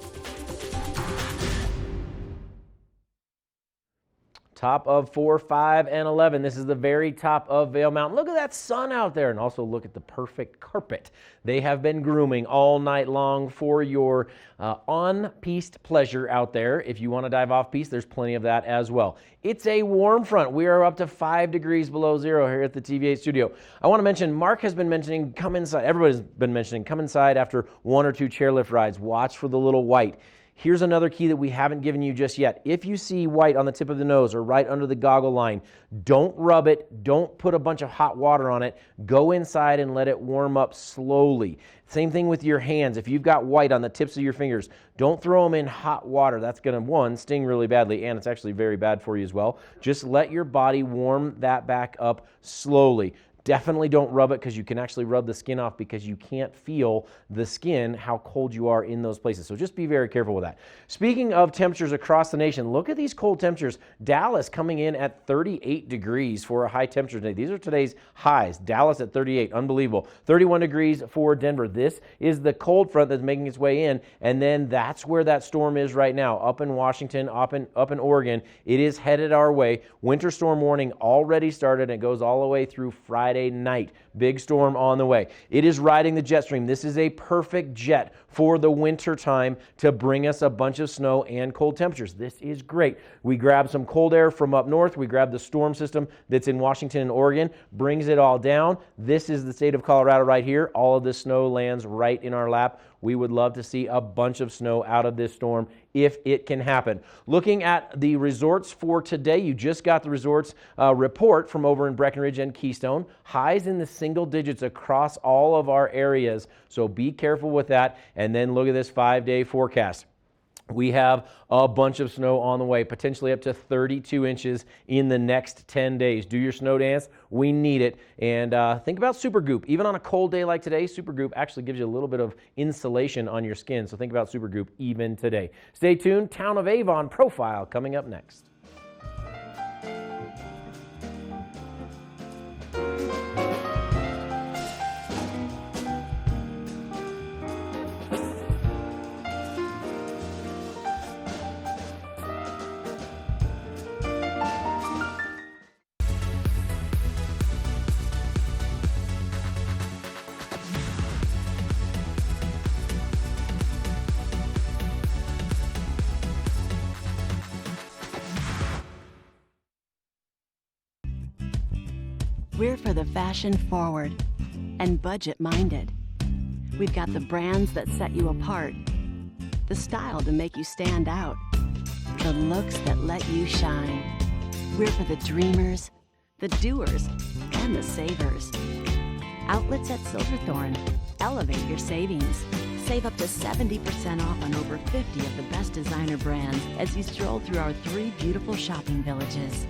Top of 4, 5, and 11. This is the very top of Vail Mountain. Look at that sun out there, and also look at the perfect carpet. They have been grooming all night long for your on-piste pleasure out there. If you want to dive off-piste, there's plenty of that as well. It's a warm front. We are up to 5 degrees below zero here at the TV8 studio. I want to mention, Mark has been mentioning, come inside. Everybody's been mentioning, come inside after 1 or 2 chairlift rides. Watch for the little white. Here's another key that we haven't given you just yet. If you see white on the tip of the nose or right under the goggle line, don't rub it. Don't put a bunch of hot water on it. Go inside and let it warm up slowly. Same thing with your hands. If you've got white on the tips of your fingers, don't throw them in hot water. That's going to, one, sting really badly, and it's actually very bad for you as well. Just let your body warm that back up slowly. Definitely don't rub it, because you can actually rub the skin off because you can't feel the skin, how cold you are in those places. So just be very careful with that. Speaking of temperatures across the nation, look at these cold temperatures. Dallas coming in at 38 degrees for a high temperature today. These are today's highs. Dallas at 38, unbelievable. 31 degrees for Denver. This is the cold front that's making its way in, and then that's where that storm is right now, up in Washington, up in Oregon. It is headed our way. Winter storm warning already started, and it goes all the way through Friday night. Big storm on the way. It is riding the jet stream. This is a perfect jet for the winter time to bring us a bunch of snow and cold temperatures. This is great. We grab some cold air from up north. We grab the storm system that's in Washington and Oregon, brings it all down. This is the state of Colorado right here. All of this snow lands right in our lap. We would love to see a bunch of snow out of this storm if it can happen. Looking at the resorts for today, you just got the resorts report from over in Breckenridge and Keystone. Highs in the single digits across all of our areas. So be careful with that. And then look at this 5-day forecast. We have a bunch of snow on the way, potentially up to 32 inches in the next 10 days. Do your snow dance. We need it. And think about Supergoop. Even on a cold day like today, Supergoop actually gives you a little bit of insulation on your skin. So think about Supergoop even today. Stay tuned. Town of Avon profile coming up next. We're for the fashion forward and budget minded. We've got the brands that set you apart, the style to make you stand out, the looks that let you shine. We're for the dreamers, the doers, and the savers. Outlets at Silverthorne. Elevate your savings. Save up to 70% off on over 50 of the best designer brands as you stroll through our 3 beautiful shopping villages.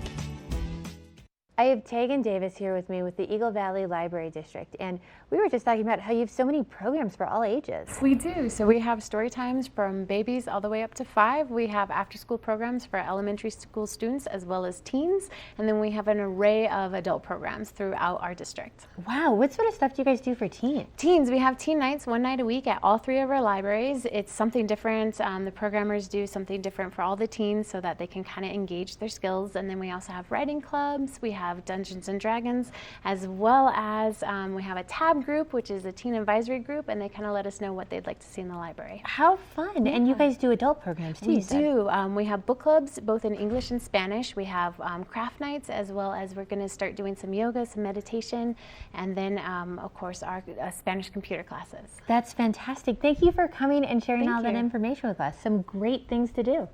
I have Tegan Davis here with me with the Eagle Valley Library District, and we were just talking about how you have so many programs for all ages. We do. So we have story times from babies all the way up to 5. We have after-school programs for elementary school students as well as teens, and then we have an array of adult programs throughout our district. Wow, what sort of stuff do you guys do for teens? Teens, we have teen nights 1 night a week at all 3 of our libraries. It's something different. The programmers do something different for all the teens so that they can kind of engage their skills, and then we also have writing clubs. We have Dungeons and Dragons, as well as we have a tab group, which is a teen advisory group, and they kind of let us know what they'd like to see in the library. How fun. And you guys do adult programs too. We do. We have book clubs both in English and Spanish. We have craft nights, as well as we're going to start doing some yoga, some meditation, and then of course our Spanish computer classes. That's fantastic. Thank you for coming and sharing all that you. information with us. Some great things to do.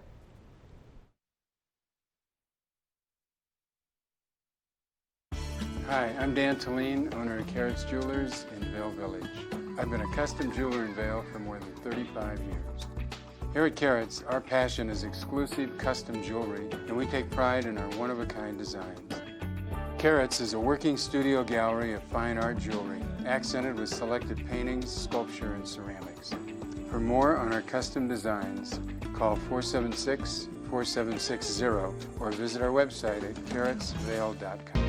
Hi, I'm Dan Talene, owner of Carrots Jewelers in Vail Village. I've been a custom jeweler in Vail for more than 35 years. Here at Carrots, our passion is exclusive custom jewelry, and we take pride in our one-of-a-kind designs. Carrots is a working studio gallery of fine art jewelry, accented with selected paintings, sculpture, and ceramics. For more on our custom designs, call 476-4760 or visit our website at carrotsvail.com.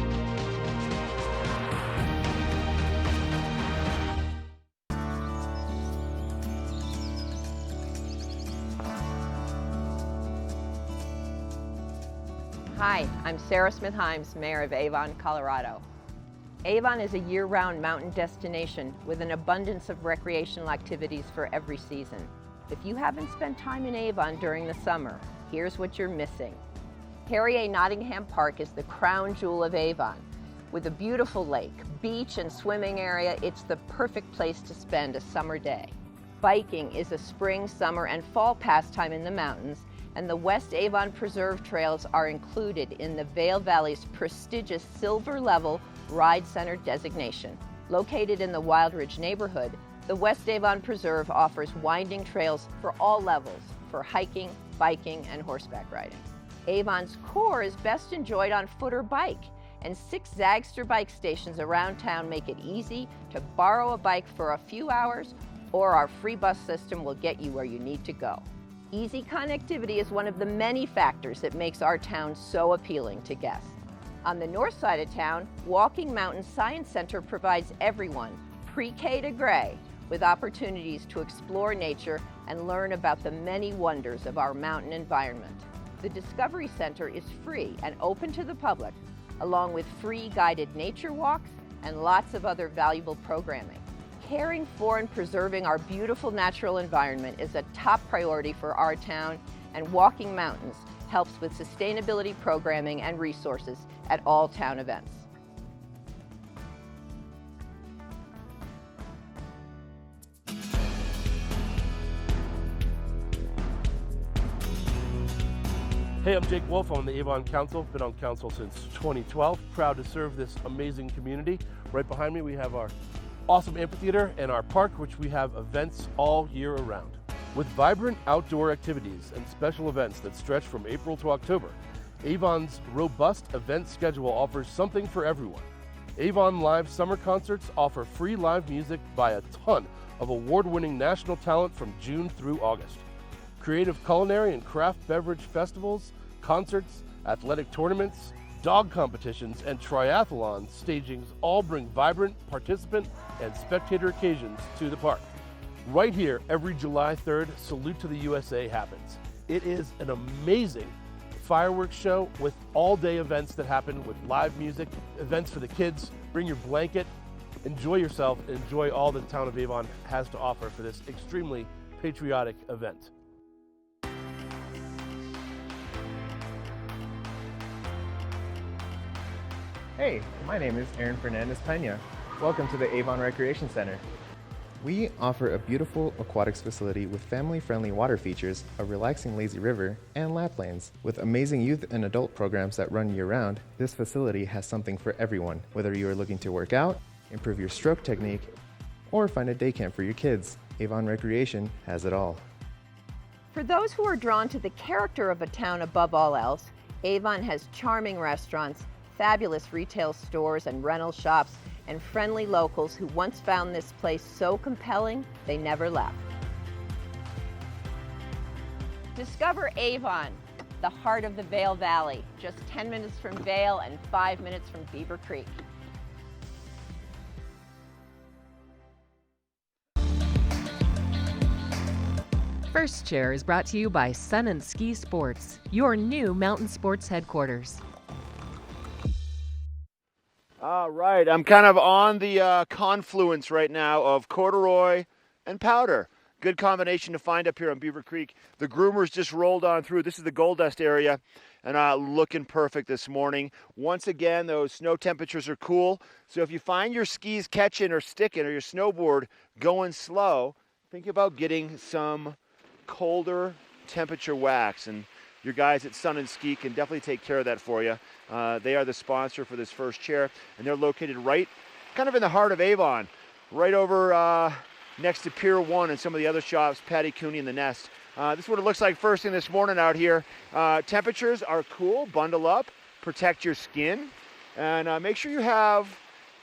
Hi, I'm Sarah Smith-Himes, Mayor of Avon, Colorado. Avon is a year-round mountain destination with an abundance of recreational activities for every season. If you haven't spent time in Avon during the summer, here's what you're missing. Harry A. Nottingham Park is the crown jewel of Avon. With a beautiful lake, beach, and swimming area, it's the perfect place to spend a summer day. Biking is a spring, summer, and fall pastime in the mountains, and the West Avon Preserve Trails are included in the Vail Valley's prestigious Silver Level Ride Center designation. Located in the Wild Ridge neighborhood, the West Avon Preserve offers winding trails for all levels for hiking, biking, and horseback riding. Avon's core is best enjoyed on foot or bike, and 6 Zagster bike stations around town make it easy to borrow a bike for a few hours, or our free bus system will get you where you need to go. Easy connectivity is one of the many factors that makes our town so appealing to guests. On the north side of town, Walking Mountain Science Center provides everyone, pre-K to gray, with opportunities to explore nature and learn about the many wonders of our mountain environment. The Discovery Center is free and open to the public, along with free guided nature walks and lots of other valuable programming. Caring for and preserving our beautiful natural environment is a top priority for our town, and Walking Mountains helps with sustainability programming and resources at all town events. Hey, I'm Jake Wolf on the Avon Council. Been on council since 2012. Proud to serve this amazing community. Right behind me we have our awesome amphitheater and our park, which we have events all year around. With vibrant outdoor activities and special events that stretch from April to October, Avon's robust event schedule offers something for everyone. Avon Live summer concerts offer free live music by a ton of award-winning national talent from June through August. Creative culinary and craft beverage festivals, concerts, athletic tournaments, dog competitions, and triathlon stagings all bring vibrant participant and spectator occasions to the park. Right here, every July 3rd, Salute to the USA happens. It is an amazing fireworks show with all-day events that happen with live music, events for the kids. Bring your blanket, enjoy yourself, and enjoy all that the town of Avon has to offer for this extremely patriotic event. Hey, my name is Aaron Fernandez Pena. Welcome to the Avon Recreation Center. We offer a beautiful aquatics facility with family-friendly water features, a relaxing lazy river, and lap lanes. With amazing youth and adult programs that run year-round, this facility has something for everyone, whether you are looking to work out, improve your stroke technique, or find a day camp for your kids. Avon Recreation has it all. For those who are drawn to the character of a town above all else, Avon has charming restaurants, fabulous retail stores and rental shops, and friendly locals who once found this place so compelling, they never left. Discover Avon, the heart of the Vail Valley, just 10 minutes from Vail and 5 minutes from Beaver Creek. First Chair is brought to you by Sun and Ski Sports, your new mountain sports headquarters. All right, I'm kind of on the confluence right now of corduroy and powder. Good combination to find up here on Beaver Creek. The groomers just rolled on through. This is the Gold Dust area, and looking perfect this morning. Once again, those snow temperatures are cool. So if you find your skis catching or sticking or your snowboard going slow, think about getting some colder temperature wax. And your guys at Sun and Ski can definitely take care of that for you. They are the sponsor for this First Chair, and they're located right kind of in the heart of Avon, right over next to Pier 1 and some of the other shops, Patty Cooney and the Nest. This is what it looks like first thing this morning out here. Temperatures are cool. Bundle up, protect your skin, and make sure you have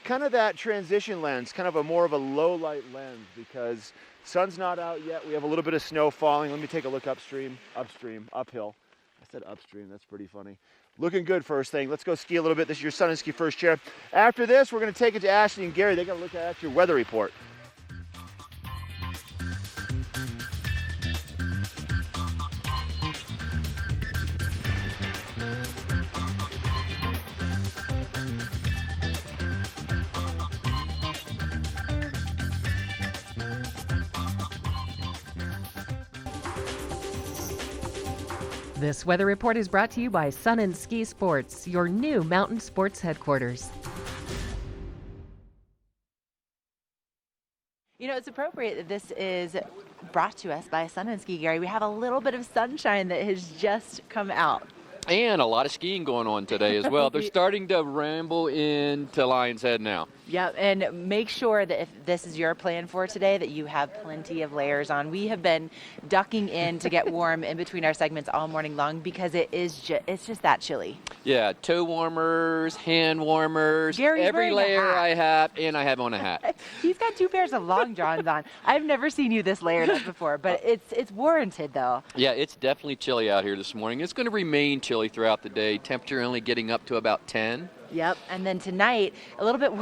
kind of that transition lens, kind of a more of a low light lens, because sun's not out yet. We have a little bit of snow falling. Let me take a look upstream, uphill. I said upstream, that's pretty funny. Looking good first thing. Let's go ski a little bit. This is your Sun and Ski First Chair. After this, we're going to take it to Ashley and Gary. They got to look at your weather report. This weather report is brought to you by Sun and Ski Sports, your new mountain sports headquarters. You know, it's appropriate that this is brought to us by Sun and Ski, Gary. We have a little bit of sunshine that has just come out. And a lot of skiing going on today as well. They're starting to ramble into Lion's Head now. Yep, and make sure that if this is your plan for today, that you have plenty of layers on. We have been ducking in to get warm in between our segments all morning long because it's just that chilly. Yeah, toe warmers, hand warmers, Gary's every wearing a layer hat. I have, and I have on a hat. He's got 2 pairs of long johns on. I've never seen you this layered up before, but it's warranted though. Yeah, it's definitely chilly out here this morning. It's going to remain chilly throughout the day. Temperature only getting up to about 10. Yep, and then tonight, a little bit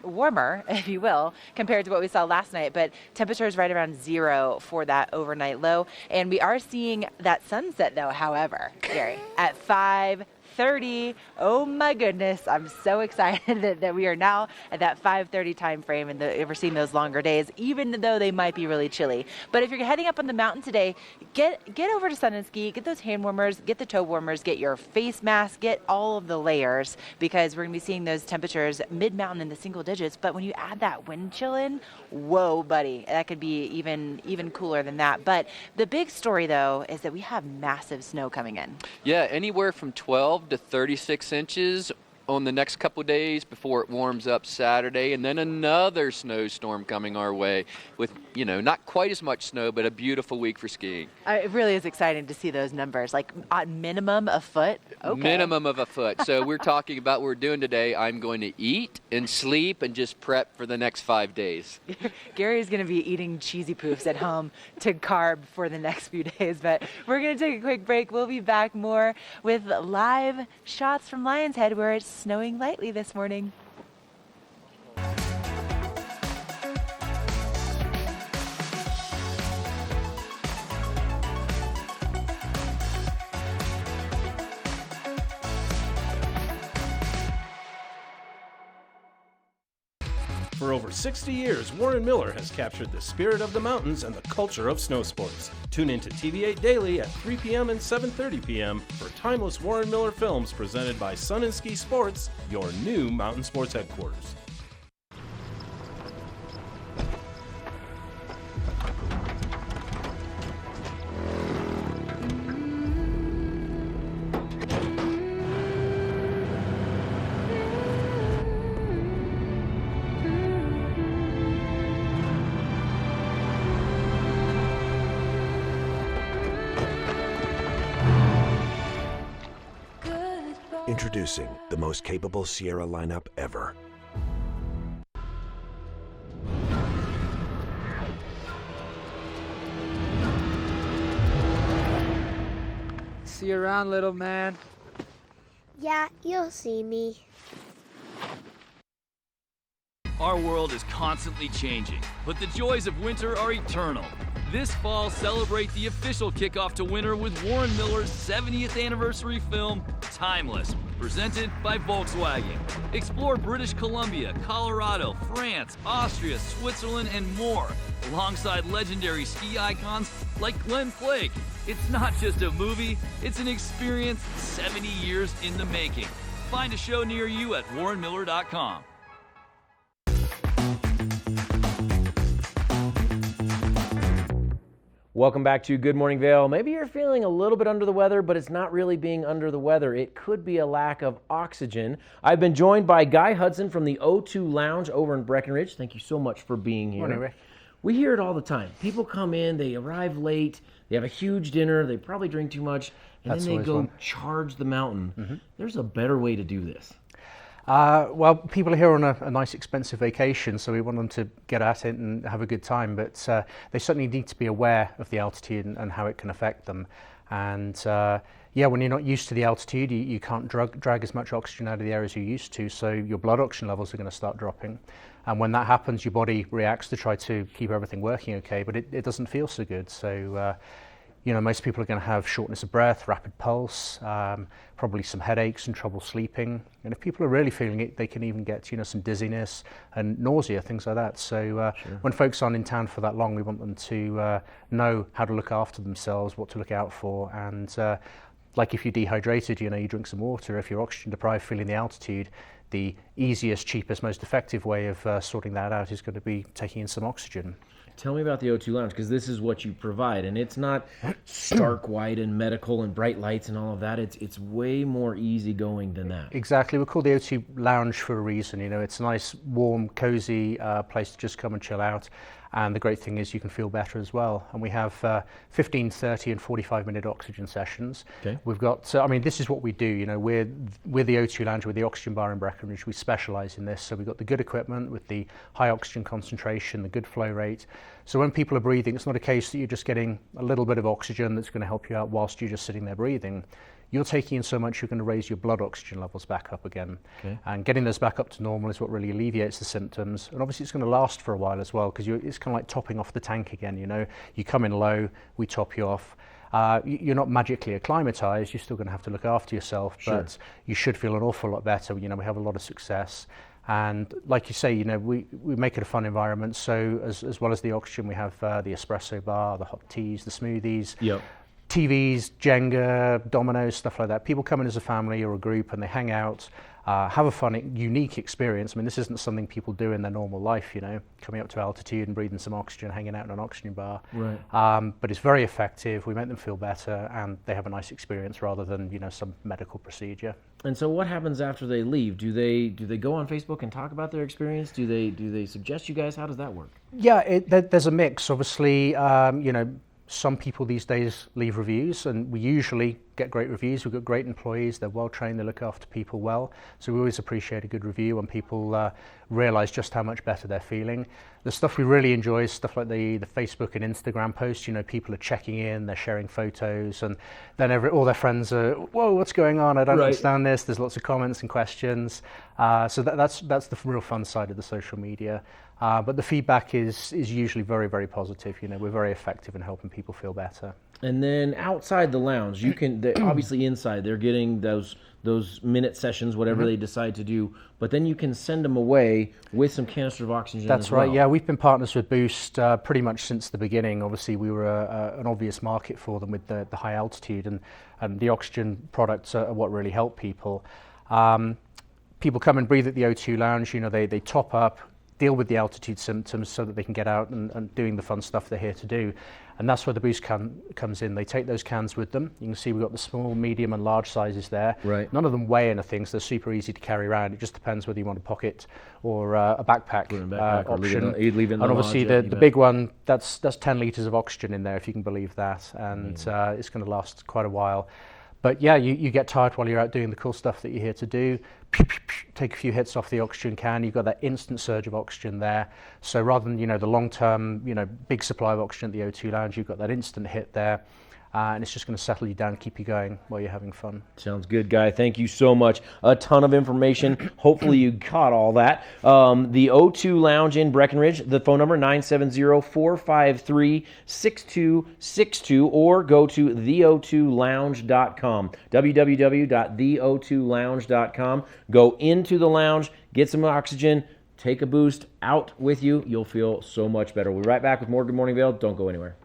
warmer, if you will, compared to what we saw last night, but temperatures right around 0 for that overnight low. And we are seeing that sunset, though, however, Gary, at 5:30. Oh my goodness, I'm so excited that we are now at that 5:30 time frame and we're seeing those longer days, even though they might be really chilly. But if you're heading up on the mountain today, get over to Sun and Ski, get those hand warmers, get the toe warmers, get your face mask, get all of the layers, because we're going to be seeing those temperatures mid-mountain in the single digits. But when you add that wind chill in, whoa, buddy, that could be even cooler than that. But the big story, though, is that we have massive snow coming in. Yeah, anywhere from 12 to 36 inches on the next couple days before it warms up Saturday, and then another snowstorm coming our way with, not quite as much snow, but a beautiful week for skiing. It really is exciting to see those numbers, like at minimum a foot. Okay. Minimum of a foot. So we're talking about what we're doing today. I'm going to eat and sleep and just prep for the next 5 days. Gary's going to be eating cheesy poofs at home to carb for the next few days, but we're going to take a quick break. We'll be back more with live shots from Lion's Head, where it's snowing lightly this morning. For over 60 years, Warren Miller has captured the spirit of the mountains and the culture of snow sports. Tune in to TV8 Daily at 3 p.m. and 7:30 p.m. for timeless Warren Miller films presented by Sun and Ski Sports, your new mountain sports headquarters. Introducing the most capable Sierra lineup ever. See you around, little man. Yeah, you'll see me. Our world is constantly changing, but the joys of winter are eternal. This fall, celebrate the official kickoff to winter with Warren Miller's 70th anniversary film, Timeless, presented by Volkswagen. Explore British Columbia, Colorado, France, Austria, Switzerland, and more, alongside legendary ski icons like Glenn Flake. It's not just a movie, it's an experience 70 years in the making. Find a show near you at warrenmiller.com. Welcome back to Good Morning Vail. Maybe you're feeling a little bit under the weather, but it's not really being under the weather. It could be a lack of oxygen. I've been joined by Guy Hudson from the O2 Lounge over in Breckenridge. Thank you so much for being here. Morning, Rick. We hear it all the time. People come in, they arrive late, they have a huge dinner, they probably drink too much, and That's then they always go one. charge the mountain. There's a better way to do this. Well, people are here on a nice expensive vacation, so we want them to get at it and have a good time, but they certainly need to be aware of the altitude and how it can affect them. And yeah, when you're not used to the altitude, you can't drag as much oxygen out of the air as you used to, so your blood oxygen levels are going to start dropping. And when that happens, your body reacts to try to keep everything working okay, but it doesn't feel so good. So most people are going to have shortness of breath, rapid pulse, probably some headaches and trouble sleeping. And if people are really feeling it, they can even get, some dizziness and nausea, things like that. So when folks aren't in town for that long, we want them to know how to look after themselves, what to look out for. And like if you're dehydrated, you drink some water. If you're oxygen deprived, feeling the altitude, the easiest, cheapest, most effective way of sorting that out is going to be taking in some oxygen. Tell me about the O2 Lounge, because this is what you provide, and it's not stark white and medical and bright lights and all of that. It's way more easygoing than that. Exactly. We're called the O2 Lounge for a reason. It's a nice, warm, cozy place to just come and chill out. And the great thing is you can feel better as well. And we have 15, 30 and 45-minute oxygen sessions. Okay. We've got, this is what we do. We're the O2 Lounge, we're the oxygen bar in Breckenridge. We specialize in this. So we've got the good equipment with the high oxygen concentration, the good flow rate. So when people are breathing, it's not a case that you're just getting a little bit of oxygen that's going to help you out whilst you're just sitting there breathing. You're taking in so much, you're going to raise your blood oxygen levels back up again. Okay. And getting those back up to normal is what really alleviates the symptoms. And obviously it's going to last for a while as well, because it's kind of like topping off the tank again. You come in low, we top you off. You're not magically acclimatized, you're still going to have to look after yourself, but you should feel an awful lot better. We have a lot of success. And like you say, we make it a fun environment. So as well as the oxygen, we have the espresso bar, the hot teas, the smoothies. Yep. TVs, Jenga, dominoes, stuff like that. People come in as a family or a group and they hang out. have a fun, unique experience. I mean, this isn't something people do in their normal life, you know, coming up to altitude and breathing some oxygen, hanging out in an oxygen bar. Right. But it's very effective. We make them feel better, and they have a nice experience rather than, you know, some medical procedure. And so, what happens after they leave? Do they go on Facebook and talk about their experience? Do they suggest you guys? How does that work? Yeah, there's a mix. Obviously, you know, some people these days leave reviews, and we usually get great reviews. We've got great employees. They're well trained. They look after people well. So we always appreciate a good review when people realize just how much better they're feeling. The stuff we really enjoy is stuff like the Facebook and Instagram posts. You know, people are checking in, they're sharing photos, and then all their friends are, whoa, what's going on? I don't understand this. There's lots of comments and questions. So that's the real fun side of the social media. But the feedback is usually very, very positive. You know, we're very effective in helping people feel better. And then outside the lounge, you can obviously inside they're getting those minute sessions, whatever they decide to do. But then you can send them away with some canister of oxygen. That's as right. well. Yeah, we've been partners with Boost pretty much since the beginning. Obviously, we were an obvious market for them with the high altitude, and the oxygen products are what really help people. People come and breathe at the O2 lounge. You know, they top up, deal with the altitude symptoms so that they can get out and doing the fun stuff they're here to do. And that's where the Boost can comes in. They take those cans with them. You can see we've got the small, medium and large sizes there. Right. None of them weigh anything, so they're super easy to carry around. It just depends whether you want a pocket or a backpack, option. Leave it in the and obviously lodge, the big one, that's 10 litres of oxygen in there, if you can believe that. And it's going to last quite a while. But yeah, you get tired while you're out doing the cool stuff that you're here to do. Take a few hits off the oxygen can. You've got that instant surge of oxygen there. So rather than, you know, the long-term, big supply of oxygen at the O2 lounge, you've got that instant hit there. And it's just going to settle you down, keep you going while you're having fun. Sounds good, Guy. Thank you so much. A ton of information. Hopefully you caught all that. The O2 Lounge in Breckenridge, the phone number 970-453-6262, or go to the02lounge.com, www.the02lounge.com. Go into the lounge, get some oxygen, take a Boost out with you. You'll feel so much better. We'll be right back with more Good Morning Vail. Don't go anywhere.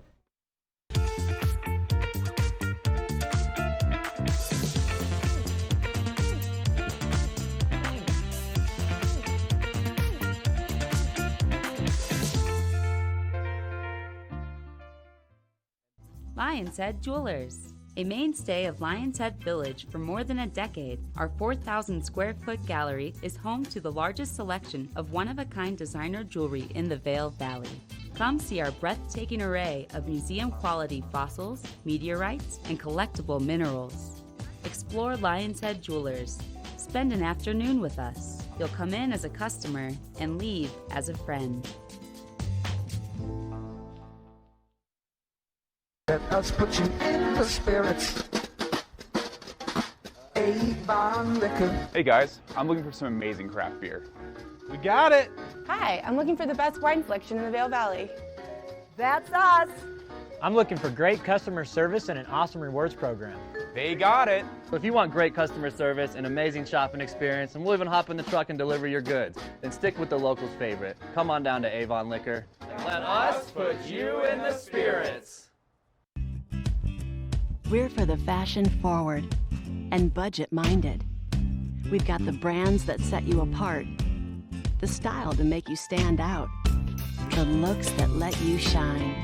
Lion's Head Jewelers. A mainstay of Lion's Head Village for more than a decade, our 4,000 square foot gallery is home to the largest selection of one-of-a-kind designer jewelry in the Vail Valley. Come see our breathtaking array of museum-quality fossils, meteorites, and collectible minerals. Explore Lion's Head Jewelers. Spend an afternoon with us. You'll come in as a customer and leave as a friend. Let us put you in the spirits. Avon Liquor. Hey guys, I'm looking for some amazing craft beer. We got it. Hi, I'm looking for the best wine selection in the Vail Valley. That's us. I'm looking for great customer service and an awesome rewards program. They got it. So if you want great customer service, an amazing shopping experience, and we'll even hop in the truck and deliver your goods, then stick with the locals' favorite. Come on down to Avon Liquor. Let us put you in the spirits. We're for the fashion forward and budget minded. We've got the brands that set you apart, the style to make you stand out, the looks that let you shine.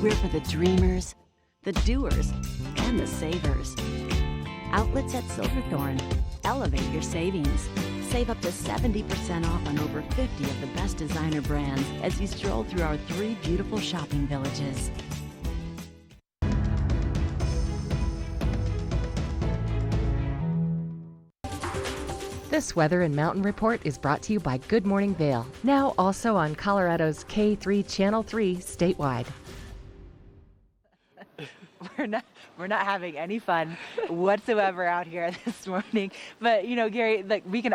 We're for the dreamers, the doers, and the savers. Outlets at Silverthorne. Elevate your savings. Save up to 70% off on over 50 of the best designer brands as you stroll through our 3 beautiful shopping villages. This Weather and Mountain Report is brought to you by Good Morning Vail, now also on Colorado's K3 Channel 3 statewide. We're not having any fun whatsoever out here this morning. But you know, Gary, like we can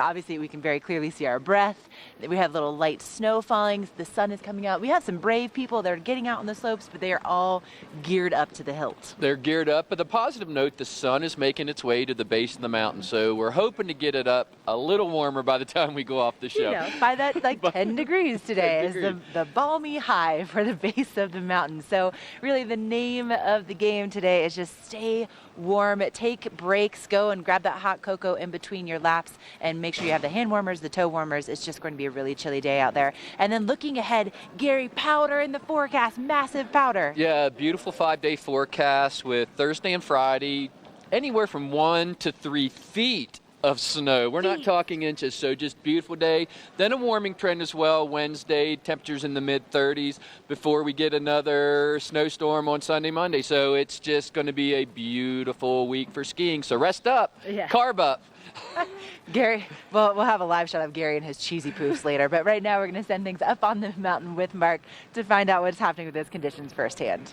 very clearly see our breath. We have little light snow falling. The sun is coming out. We have some brave people that are getting out on the slopes, but they are all geared up to the hilt. They're geared up, but the positive note, the sun is making its way to the base of the mountain. So we're hoping to get it up a little warmer by the time we go off the show. You know, by that 10 degrees today is the balmy high for the base of the mountain. So really the name of the game game today is just stay warm, take breaks, go and grab that hot cocoa in between your laps, and make sure you have the hand warmers, the toe warmers. It's just going to be a really chilly day out there. And then looking ahead, Gary, powder in the forecast, massive powder. Yeah, beautiful 5-day forecast with Thursday and Friday, anywhere from 1 to 3 feet of snow. We're not talking inches, so just beautiful day. Then a warming trend as well. Wednesday, temperatures in the mid-30s before we get another snowstorm on Sunday, Monday. So it's just going to be a beautiful week for skiing. So rest up, carb up. Gary, well, we'll have a live shot of Gary and his cheesy poofs later, but right now we're going to send things up on the mountain with Mark to find out what's happening with those conditions firsthand.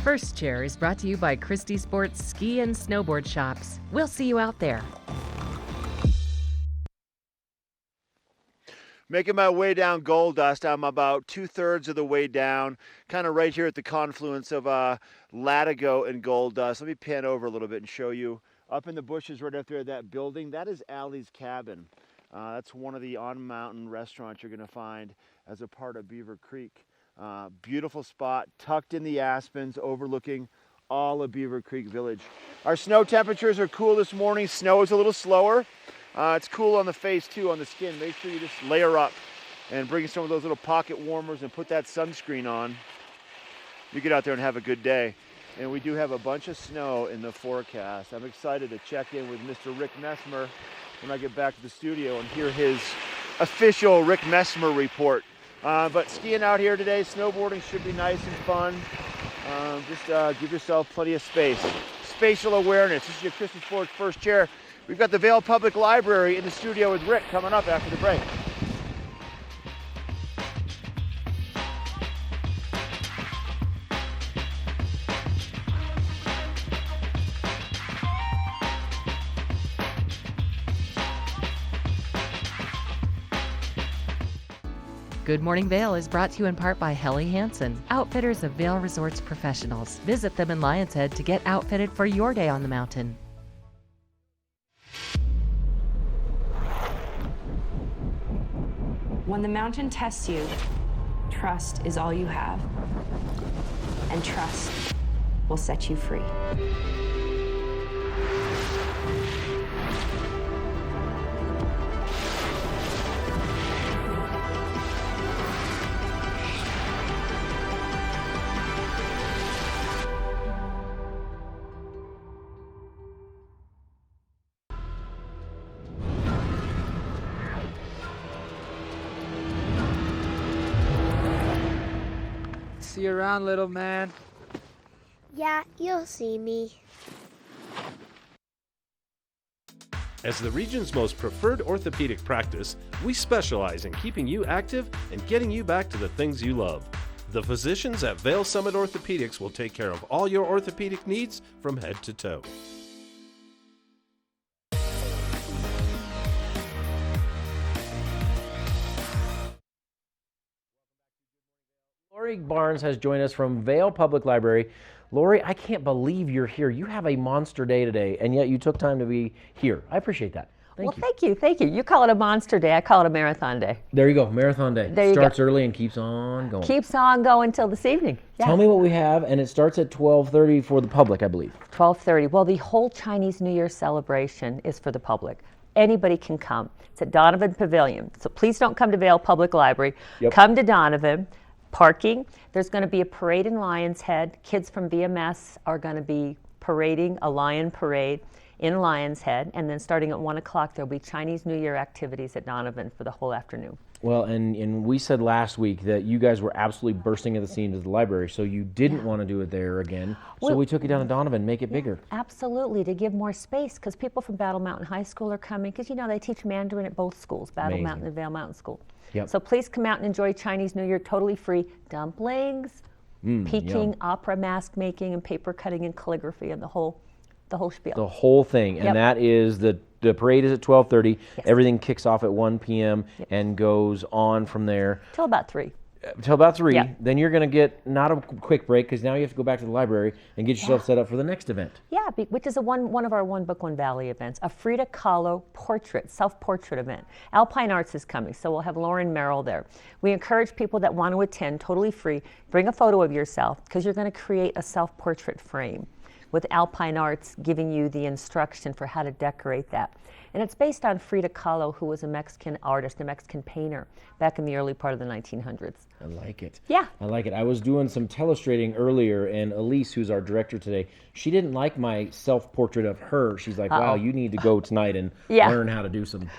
First Chair is brought to you by Christie Sports Ski and Snowboard Shops. We'll see you out there. Making my way down Gold Dust. I'm about 2/3 of the way down, kind of right here at the confluence of Latigo and Gold Dust. Let me pan over a little bit and show you. Up in the bushes right up there, that building, that is Allie's Cabin. That's one of the on-mountain restaurants you're going to find as a part of Beaver Creek. Beautiful spot, tucked in the aspens, overlooking all of Beaver Creek Village. Our snow temperatures are cool this morning. Snow is a little slower. It's cool on the face too, on the skin. Make sure you just layer up and bring some of those little pocket warmers and put that sunscreen on. You get out there and have a good day. And we do have a bunch of snow in the forecast. I'm excited to check in with Mr. Rick Messmer when I get back to the studio and hear his official Rick Messmer report. But skiing out here today, snowboarding should be nice and fun. Just give yourself plenty of space. Spatial awareness. This is your Christie Sports First Chair. We've got the Vail Public Library in the studio with Rick coming up after the break. Good Morning Vail is brought to you in part by Helly Hansen, outfitters of Vail Resorts professionals. Visit them in Lion's Head to get outfitted for your day on the mountain. When the mountain tests you, trust is all you have. And trust will set you free. See you around, little man. Yeah, you'll see me. As the region's most preferred orthopedic practice, we specialize in keeping you active and getting you back to the things you love. The physicians at Vail Summit Orthopedics will take care of all your orthopedic needs from head to toe. Lori Barnes has joined us from Vail Public Library. Lori, I can't believe you're here. You have a monster day today, and yet you took time to be here. I appreciate that. Thank you. Thank you. You call it a monster day. I call it a marathon day. There you go, marathon day. There you starts go. early and keeps on going. Keeps on going till this evening. Yeah. Tell me what we have, and it starts at 12:30 for the public, I believe. 12:30. Well, the whole Chinese New Year celebration is for the public. Anybody can come. It's at Donovan Pavilion. So please don't come to Vail Public Library. Yep. Come to Donovan. Parking. There's going to be a parade in Lion's Head. Kids from VMS are going to be parading a lion parade in Lion's Head. And then starting at 1 o'clock, there'll be Chinese New Year activities at Donovan for the whole afternoon. Well, and we said last week that you guys were absolutely bursting at the seams at the library, so you didn't want to do it there again. So we took you down to Donovan, make it bigger. Absolutely, to give more space, because people from Battle Mountain High School are coming, because they teach Mandarin at both schools, Battle Amazing. Mountain and Vail Mountain School. Yep. So please come out and enjoy Chinese New Year totally free. Dumplings, Peking, yum. opera, mask making, and paper cutting and calligraphy, and the whole spiel. The whole thing, and that is the parade is at 12:30. Yes. Everything kicks off at 1 p.m. and goes on from there. Till about 3. Till about 3. Yeah. Then you're going to get not a quick break because now you have to go back to the library and get yourself set up for the next event. Yeah, which is one of our One Book, One Valley events, a Frida Kahlo portrait, self-portrait event. Alpine Arts is coming, so we'll have Lauren Merrill there. We encourage people that want to attend, totally free, bring a photo of yourself because you're going to create a self-portrait frame with Alpine Arts giving you the instruction for how to decorate that. And it's based on Frida Kahlo, who was a Mexican artist, a Mexican painter back in the early part of the 1900s. I like it. Yeah. I like it. I was doing some telestrating earlier, and Elise, who's our director today, she didn't like my self-portrait of her. She's like, wow, you need to go tonight and learn how to do some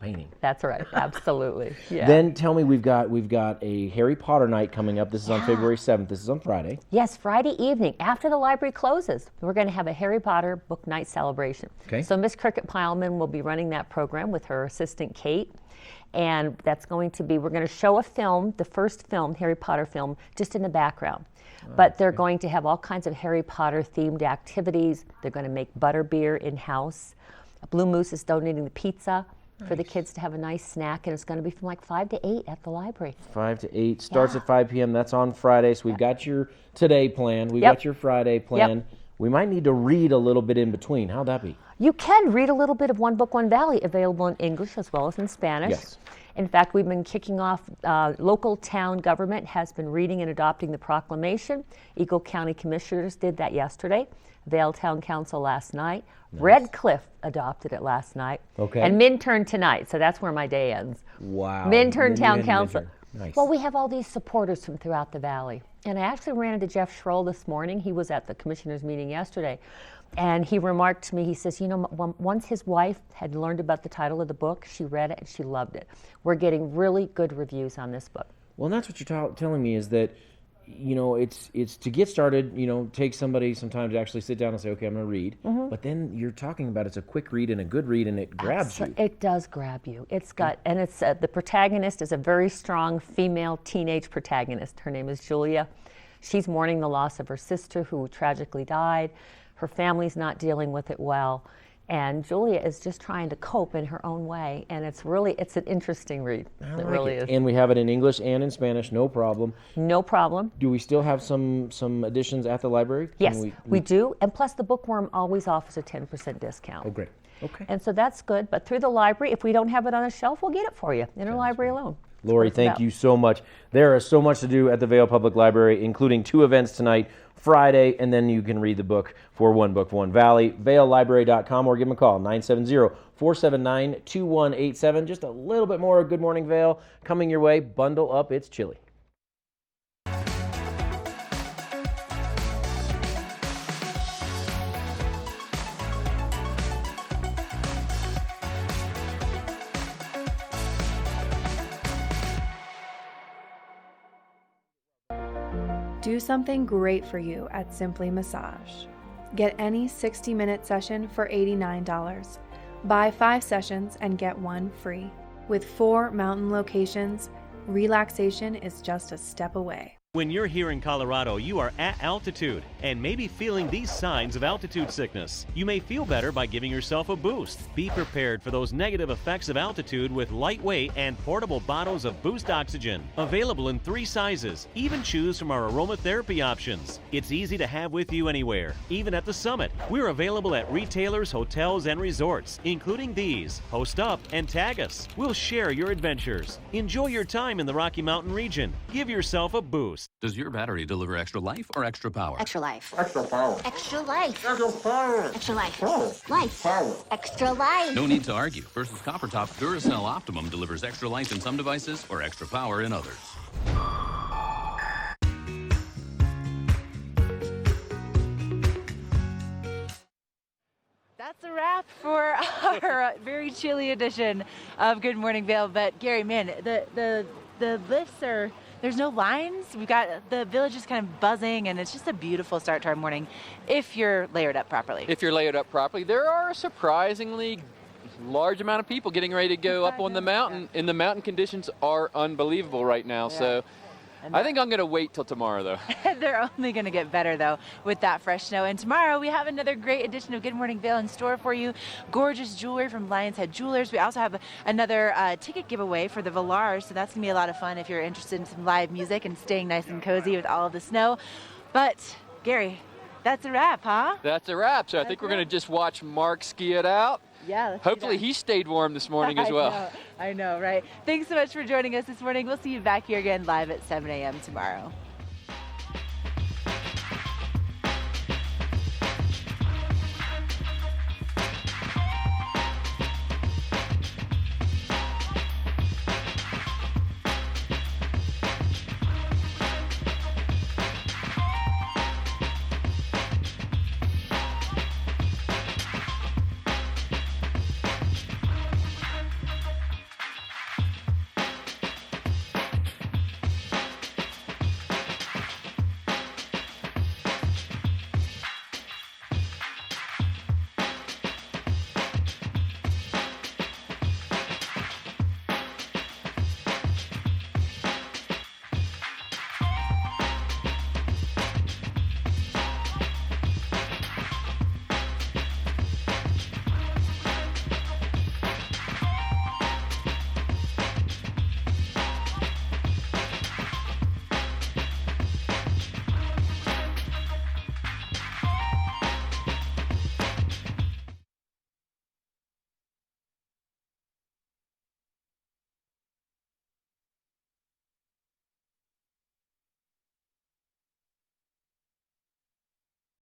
painting. That's right. Absolutely. Yeah. Then tell me, we've got a Harry Potter night coming up. This is on February 7th. This is on Friday. Yes, Friday evening after the library closes. We're going to have a Harry Potter book night celebration. Okay. So Miss Cricket Pileman will be running that program with her assistant Kate. And that's going to be, we're going to show a film, the first film, Harry Potter film, just in the background. But they're going to have all kinds of Harry Potter themed activities. They're going to make butterbeer in-house. Blue Moose is donating the pizza for the kids to have a nice snack, and it's going to be from like 5 to 8 at the library. 5 to 8, starts at 5 p.m. That's on Friday. So we've got your today plan. We've got your Friday plan. Yep. We might need to read a little bit in between. How'd that be? You can read a little bit of One Book, One Valley, available in English as well as in Spanish. Yes. In fact, we've been kicking off, local town government has been reading and adopting the proclamation. Eagle County Commissioners did that yesterday. Vale Town Council last night. Nice. Red Cliff adopted it last night. Okay. And Minturn tonight, so that's where my day ends. Wow. Minturn Town Council. Minturn. Nice. Well, we have all these supporters from throughout the valley. And I actually ran into Jeff Schroll this morning. He was at the commissioners meeting yesterday. And he remarked to me, he says, you know, once his wife had learned about the title of the book, she read it and she loved it. We're getting really good reviews on this book. Well, and that's what you're telling me is that, you know, it's to get started, you know, take somebody some time to actually sit down and say, okay, I'm going to read. Mm-hmm. But then you're talking about it's a quick read and a good read and it grabs you. It does grab you. It's got, and it's the protagonist is a very strong female teenage protagonist. Her name is Julia. She's mourning the loss of her sister who tragically died. Her family's not dealing with it well. And Julia is just trying to cope in her own way. And it's an interesting read. It really is. And we have it in English and in Spanish, no problem. No problem. Do we still have some editions at the library? Yes, we do. And plus the Bookworm always offers a 10% discount. Oh, great. Okay. And so that's good. But through the library, if we don't have it on a shelf, we'll get it for you. Interlibrary alone. Lori, thank you so much. There is so much to do at the Vale Public Library, including 2 events tonight, Friday, and then you can read the book for One Book, One Valley. ValeLibrary.com or give them a call, 970-479-2187. Just a little bit more Good Morning Vale coming your way. Bundle up, it's chilly. Do something great for you at Simply Massage. Get any 60-minute session for $89. Buy 5 sessions and get 1 free. With 4 mountain locations, relaxation is just a step away. When you're here in Colorado, you are at altitude and maybe feeling these signs of altitude sickness. You may feel better by giving yourself a boost. Be prepared for those negative effects of altitude with lightweight and portable bottles of Boost Oxygen. Available in 3 sizes. Even choose from our aromatherapy options. It's easy to have with you anywhere, even at the summit. We're available at retailers, hotels, and resorts, including these. Post up and tag us. We'll share your adventures. Enjoy your time in the Rocky Mountain region. Give yourself a boost. Does your battery deliver extra life or extra power? Extra life. Extra power. Extra life. Extra power. Extra life. Life. Power. Extra life. No need to argue. Versus Copper Top Duracell Optimum delivers extra life in some devices or extra power in others. That's a wrap for our very chilly edition of Good Morning Vale. But Gary, man, the lifts are, there's no lines. We've got the village is kind of buzzing, and it's just a beautiful start to our morning if you're layered up properly. If you're layered up properly, there are a surprisingly large amount of people getting ready to go up on the mountain, and the mountain conditions are unbelievable right now. So I think I'm going to wait till tomorrow, though. They're only going to get better, though, with that fresh snow. And tomorrow we have another great edition of Good Morning Vail in store for you. Gorgeous jewelry from Lion's Head Jewelers. We also have another ticket giveaway for the Villars, so that's going to be a lot of fun if you're interested in some live music and staying nice and cozy with all of the snow. But, Gary, that's a wrap, huh? That's a wrap. So I think we're going to just watch Mark ski it out. Yeah, let's Hopefully he stayed warm this morning as well. I know, right? Thanks so much for joining us this morning. We'll see you back here again live at 7 a.m. tomorrow.